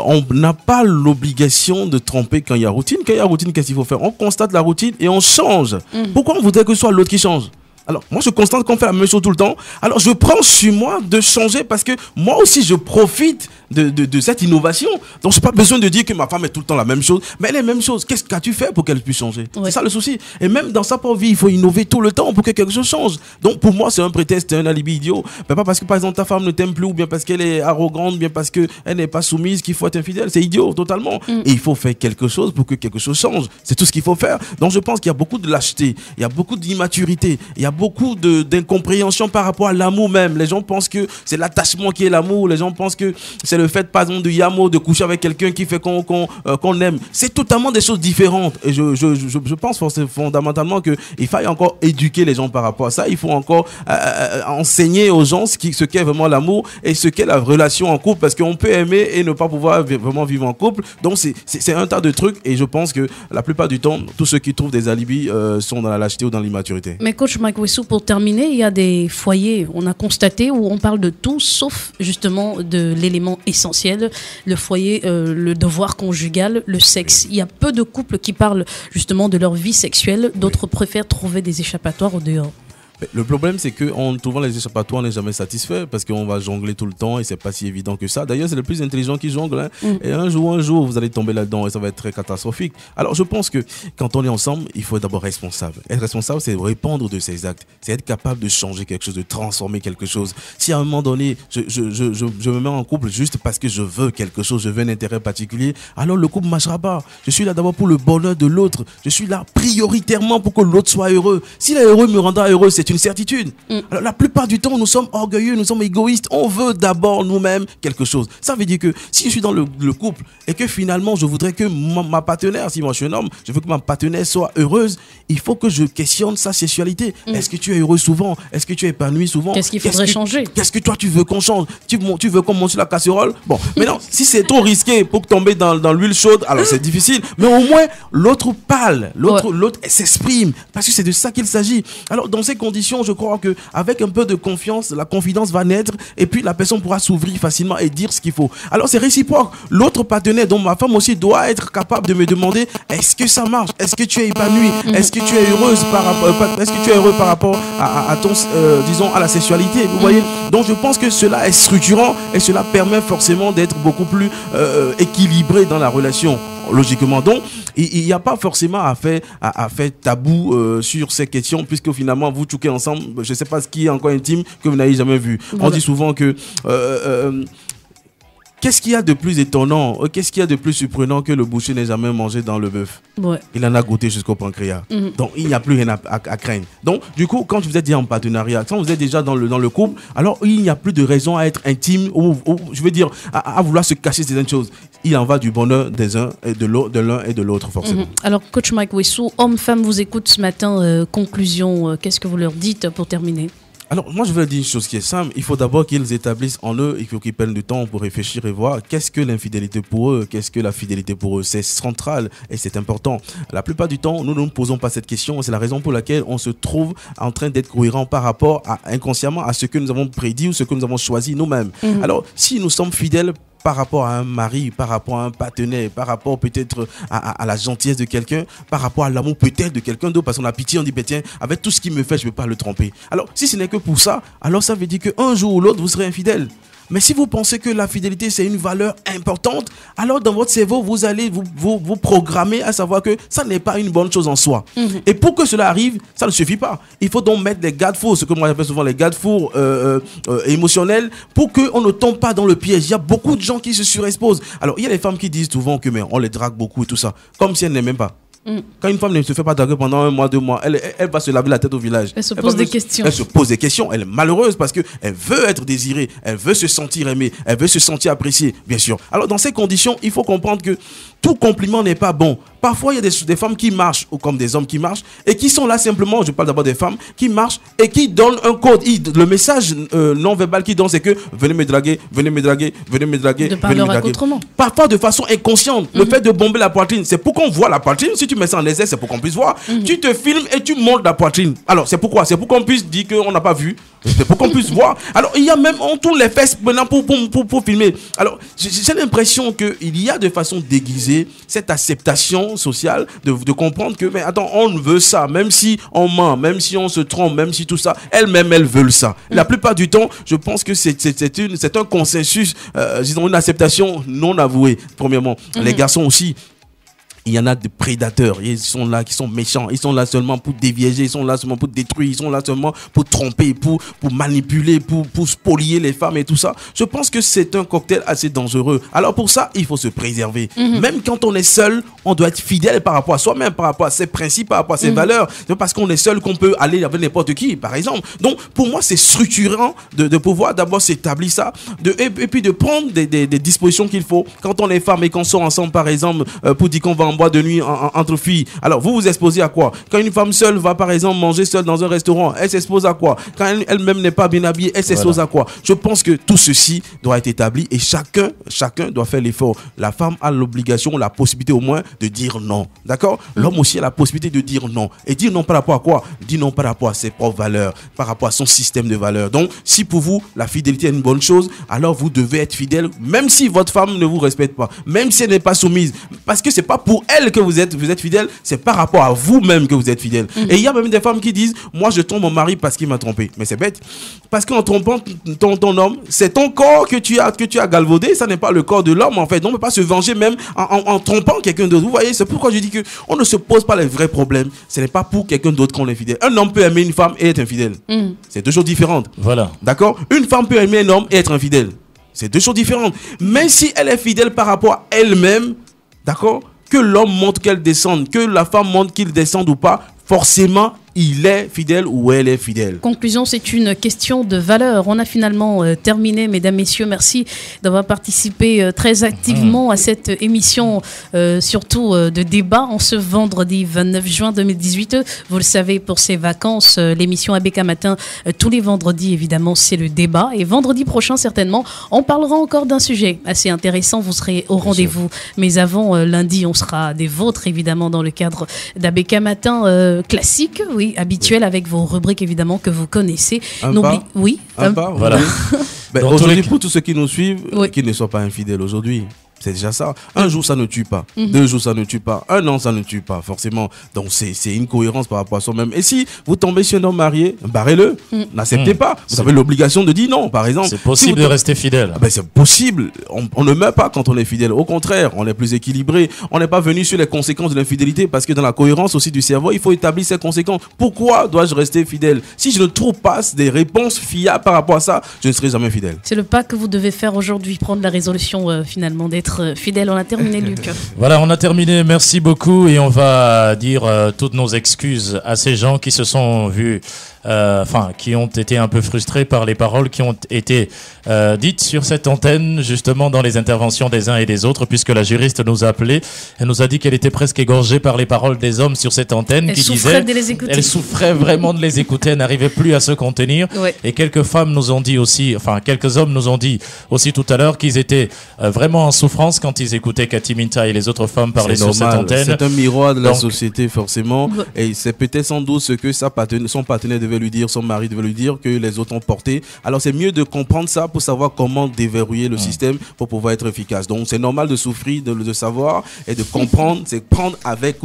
on n'a pas l'obligation de tromper quand il y a routine. Quand il y a routine, qu'est-ce qu'il faut faire? On constate la routine et on change. Pourquoi on voudrait que ce soit l'autre qui change? Alors, moi, je constate qu'on fait la même chose tout le temps. Alors, je prends sur moi de changer parce que moi aussi, je profite de cette innovation. Donc, je n'ai pas besoin de dire que ma femme est tout le temps la même chose. Mais elle est la même chose. Qu'est-ce qu'as-tu fait pour qu'elle puisse changer? C'est ça le souci. Et même dans sa propre vie, il faut innover tout le temps pour que quelque chose change. Donc, pour moi, c'est un prétexte, c'est un alibi idiot. Mais pas parce que, par exemple, ta femme ne t'aime plus, ou bien parce qu'elle est arrogante, ou bien parce qu'elle n'est pas soumise, qu'il faut être infidèle. C'est idiot, totalement. Et il faut faire quelque chose pour que quelque chose change. C'est tout ce qu'il faut faire. Donc, je pense qu'il y a beaucoup de lâcheté. Il y a beaucoup d'immaturité. Il y a beaucoup d'incompréhension par rapport à l'amour même. Les gens pensent que c'est l'attachement qui est l'amour. Les gens pensent que c'est le fait, par exemple, de Yamo, de coucher avec quelqu'un qui fait qu'on aime. C'est totalement des choses différentes. Et je pense fondamentalement qu'il faille encore éduquer les gens par rapport à ça. Il faut encore enseigner aux gens ce qu'est vraiment l'amour et ce qu'est la relation en couple. Parce qu'on peut aimer et ne pas pouvoir vraiment vivre en couple. Donc c'est un tas de trucs. Et je pense que la plupart du temps, tous ceux qui trouvent des alibis sont dans la lâcheté ou dans l'immaturité. Mais coach Mike Wessou, pour terminer, il y a des foyers, on a constaté, où on parle de tout sauf justement de l'élément essentiel, le foyer, le devoir conjugal, le sexe. Il y a peu de couples qui parlent justement de leur vie sexuelle, d'autres préfèrent trouver des échappatoires au dehors. Le problème, c'est qu'en trouvant les échappatoires, on n'est jamais satisfait parce qu'on va jongler tout le temps et c'est pas si évident que ça. D'ailleurs, c'est le plus intelligent qui jongle. Hein. Et un jour, vous allez tomber là-dedans et ça va être très catastrophique. Alors, je pense que quand on est ensemble, il faut être d'abord responsable. Être responsable, c'est répondre de ses actes. C'est être capable de changer quelque chose, de transformer quelque chose. Si à un moment donné, je me mets en couple juste parce que je veux quelque chose, je veux un intérêt particulier, alors le couple ne marchera pas. Je suis là d'abord pour le bonheur de l'autre. Je suis là prioritairement pour que l'autre soit heureux. S'il est heureux, me rendra heureux. C'est une certitude. Alors, la plupart du temps, nous sommes orgueilleux, nous sommes égoïstes. On veut d'abord nous-mêmes quelque chose. Ça veut dire que si je suis dans le couple et que finalement, je voudrais que ma partenaire, si moi je suis un homme, je veux que ma partenaire soit heureuse, il faut que je questionne sa sexualité. Est-ce que tu es heureux souvent? Est-ce que tu es épanoui souvent? Qu'est-ce qu'il faudrait changer? Qu'est-ce que toi tu veux qu'on change? Tu veux qu'on monte sur la casserole? Bon, maintenant, si c'est trop risqué pour tomber dans l'huile chaude, alors c'est difficile. Mais au moins, l'autre parle, l'autre s'exprime, parce que c'est de ça qu'il s'agit. Alors, dans ces conditions, je crois qu'avec un peu de confiance, la confidence va naître et puis la personne pourra s'ouvrir facilement et dire ce qu'il faut. Alors c'est réciproque. L'autre partenaire, donc ma femme aussi, doit être capable de me demander: est-ce que ça marche? Est-ce que tu es épanoui? Est-ce que tu es heureuse est-ce que tu es heureux par rapport à ton, disons, à la sexualité? Vous voyez? Donc je pense que cela est structurant et cela permet forcément d'être beaucoup plus équilibré dans la relation. Logiquement, donc il n'y a pas forcément à faire tabou sur ces questions, puisque finalement vous chouquez ensemble. Je ne sais pas ce qui est encore intime que vous n'avez jamais vu. On dit souvent que qu'est-ce qu'il y a de plus étonnant, qu'est-ce qu'il y a de plus surprenant que le boucher n'ait jamais mangé dans le bœuf? Ouais. Il en a goûté jusqu'au pancréas. Donc, il n'y a plus rien à craindre. Donc, du coup, quand vous êtes déjà en partenariat, quand vous êtes déjà dans le couple, alors il n'y a plus de raison à être intime ou je veux dire, à vouloir se cacher certaines choses. Il en va du bonheur des uns et de l'un et de l'autre, forcément. Alors, coach Mike Wessou, hommes-femmes vous écoutent ce matin. Conclusion, qu'est-ce que vous leur dites pour terminer? Alors, moi, je veux dire une chose qui est simple. Il faut d'abord qu'ils établissent en eux, il faut qu'ils prennent du temps pour réfléchir et voir qu'est-ce que l'infidélité pour eux, qu'est-ce que la fidélité pour eux. C'est central et c'est important. La plupart du temps, nous ne nous posons pas cette question. C'est la raison pour laquelle on se trouve en train d'être cohérent par rapport inconsciemment à ce que nous avons prédit ou ce que nous avons choisi nous-mêmes. Alors, si nous sommes fidèles par rapport à un mari, par rapport à un partenaire, par rapport peut-être à la gentillesse de quelqu'un, par rapport à l'amour peut-être de quelqu'un d'autre, parce qu'on a pitié, on dit, tiens, avec tout ce qu'il me fait, je ne peux pas le tromper. Alors, si ce n'est que pour ça, alors ça veut dire qu'un jour ou l'autre, vous serez infidèle. Mais si vous pensez que la fidélité, c'est une valeur importante, alors dans votre cerveau, vous allez vous programmer à savoir que ça n'est pas une bonne chose en soi. Et pour que cela arrive, ça ne suffit pas. Il faut donc mettre des garde-fous, ce que moi j'appelle souvent les garde-fous émotionnels, pour qu'on ne tombe pas dans le piège. Il y a beaucoup de gens qui se surexposent. Alors, il y a les femmes qui disent souvent que mais on les drague beaucoup et tout ça, comme si elles n'aimaient même pas. Quand une femme ne se fait pas draguer pendant 1 mois, 2 mois, elle va se laver la tête au village. Elle se pose des questions. Elle se pose des questions. Elle est malheureuse parce qu'elle veut être désirée, elle veut se sentir aimée, elle veut se sentir appréciée, bien sûr. Alors, dans ces conditions, il faut comprendre que tout compliment n'est pas bon. Parfois, il y a des femmes qui marchent, ou comme des hommes qui marchent, et qui sont là simplement, je parle d'abord des femmes, qui marchent et qui donnent un code. Le message non-verbal qu'ils donnent, c'est que venez me draguer, venez me draguer, venez me draguer, de par venez me leur draguer. autrement. Parfois de façon inconsciente. Le fait de bomber la poitrine, c'est pour qu'on voit la poitrine. Si tu mets ça en essai, c'est pour qu'on puisse voir. Tu te filmes et tu montes la poitrine. Alors, c'est pourquoi? C'est pour qu'on puisse dire qu'on n'a pas vu. C'est pour qu'on puisse voir. Alors, il y a même, on tourne les fesses maintenant pour filmer. Alors, j'ai l'impression qu'il y a de façon déguisée cette acceptation sociale de comprendre que, mais attends, on veut ça, même si on ment, même si on se trompe, même si tout ça, elles-mêmes, elles veulent ça. La plupart du temps, je pense que c'est un consensus, disons une acceptation non avouée, premièrement. Les garçons aussi. Il y en a des prédateurs, ils sont là, qui sont méchants, ils sont là seulement pour déviéger, ils sont là seulement pour détruire, ils sont là seulement pour tromper, pour manipuler, pour spolier les femmes et tout ça. Je pense que c'est un cocktail assez dangereux. Alors pour ça, il faut se préserver. Même quand on est seul, on doit être fidèle par rapport à soi-même, par rapport à ses principes, par rapport à ses valeurs. C'est parce qu'on est seul qu'on peut aller avec n'importe qui, par exemple. Donc pour moi, c'est structurant de pouvoir d'abord s'établir ça, et puis de prendre des dispositions qu'il faut. Quand on est femme et qu'on sort ensemble, par exemple, pour dire qu'on va en boîte de nuit entre filles. Alors, vous vous exposez à quoi? Quand une femme seule va, par exemple, manger seule dans un restaurant, elle s'expose à quoi? Quand elle-même n'est pas bien habillée, elle s'expose à quoi? Je pense que tout ceci doit être établi et chacun doit faire l'effort. La femme a l'obligation, la possibilité au moins de dire non. D'accord? L'homme aussi a la possibilité de dire non. Et dire non par rapport à quoi? Dire non par rapport à ses propres valeurs, par rapport à son système de valeurs. Donc, si pour vous, la fidélité est une bonne chose, alors vous devez être fidèle, même si votre femme ne vous respecte pas, même si elle n'est pas soumise. Parce que c'est pas pour elle que vous êtes fidèle, c'est par rapport à vous-même que vous êtes fidèle. Et il y a même des femmes qui disent, moi je trompe mon mari parce qu'il m'a trompé. Mais c'est bête. Parce qu'en trompant ton homme, c'est ton corps que tu as galvaudé, ça n'est pas le corps de l'homme en fait. Donc on ne peut pas se venger même en trompant quelqu'un d'autre. Vous voyez, c'est pourquoi je dis que on ne se pose pas les vrais problèmes. Ce n'est pas pour quelqu'un d'autre qu'on est fidèle. Un homme peut aimer une femme et être infidèle. C'est deux choses différentes. Voilà. D'accord? Une femme peut aimer un homme et être infidèle. C'est deux choses différentes. Même si elle est fidèle par rapport à elle-même, d'accord? Que l'homme montre qu'elle descende, que la femme montre qu'il descende ou pas, forcément, il est fidèle ou elle est fidèle. Conclusion, c'est une question de valeur. On a finalement terminé, mesdames, messieurs. Merci d'avoir participé très activement à cette émission, surtout de débat, en ce vendredi 29 juin 2018. Vous le savez, pour ces vacances, l'émission ABK Matin, tous les vendredis, évidemment, c'est le débat. Et vendredi prochain, certainement, on parlera encore d'un sujet assez intéressant. Vous serez au rendez-vous. Mais avant, lundi, on sera des vôtres, évidemment, dans le cadre d'ABK Matin classique, oui, habituel, avec vos rubriques évidemment que vous connaissez. Oui, un pas. Voilà. Aujourd'hui, pour tous ceux qui nous suivent, qui ne soient pas infidèles aujourd'hui. C'est déjà ça. Un jour, ça ne tue pas. 2 jours, ça ne tue pas. 1 an, ça ne tue pas, forcément. Donc, c'est une cohérence par rapport à soi-même. Et si vous tombez sur un homme marié, barrez-le. N'acceptez pas. Vous avez l'obligation de dire non, par exemple. C'est possible de rester fidèle. C'est possible. On ne meurt pas quand on est fidèle. Au contraire, on est plus équilibré. On n'est pas venu sur les conséquences de l'infidélité parce que dans la cohérence aussi du cerveau, il faut établir ces conséquences. Pourquoi dois-je rester fidèle? Si je ne trouve pas des réponses fiables par rapport à ça, je ne serai jamais fidèle. C'est le pas que vous devez faire aujourd'hui, prendre la résolution finalement d'être fidèle. On a terminé, Luc. Voilà, on a terminé. Merci beaucoup et on va dire toutes nos excuses à ces gens qui se sont vus, qui ont été un peu frustrés par les paroles qui ont été dites sur cette antenne, justement dans les interventions des uns et des autres, puisque la juriste nous a appelé. Elle nous a dit qu'elle était presque égorgée par les paroles des hommes sur cette antenne. Elle souffrait de les écouter. Elle souffrait vraiment de les écouter. Elle n'arrivait plus à se contenir. Ouais. Et quelques femmes nous ont dit aussi, quelques hommes nous ont dit aussi tout à l'heure qu'ils étaient vraiment en souffrance quand ils écoutaient Cathy Minta et les autres femmes parler sur cette antenne. C'est un miroir de la société, forcément. Et c'est peut-être sans doute ce que son partenaire devait lui dire, son mari devait lui dire, que les autres ont porté. Alors c'est mieux de comprendre ça pour savoir comment déverrouiller le système pour pouvoir être efficace. Donc c'est normal de souffrir, de savoir et de comprendre. C'est prendre avec,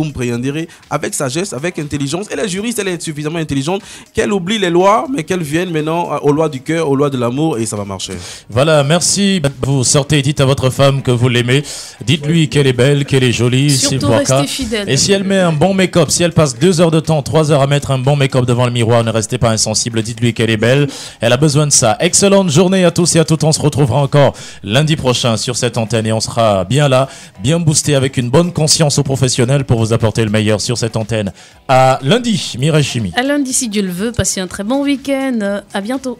avec sagesse, avec intelligence. Et la juriste, elle est suffisamment intelligente qu'elle oublie les lois, mais qu'elle vienne maintenant aux lois du cœur, aux lois de l'amour, et ça va marcher. Voilà, merci. Vous sortez, dites à votre femme que vous l'aimez. Dites-lui qu'elle est belle, qu'elle est jolie. Surtout restez fidèle. Et si elle met un bon make-up, si elle passe 2 heures de temps, 3 heures à mettre un bon make-up devant le miroir, ne restez pas insensible. Dites-lui qu'elle est belle. Elle a besoin de ça. Excellente journée à tous et à toutes. On se retrouvera encore lundi prochain sur cette antenne et on sera bien là, bien boosté avec une bonne conscience aux professionnels pour vous apporter le meilleur sur cette antenne. À lundi, Mireille Chimie. À lundi, si Dieu le veut. Passez un très bon week-end. À bientôt.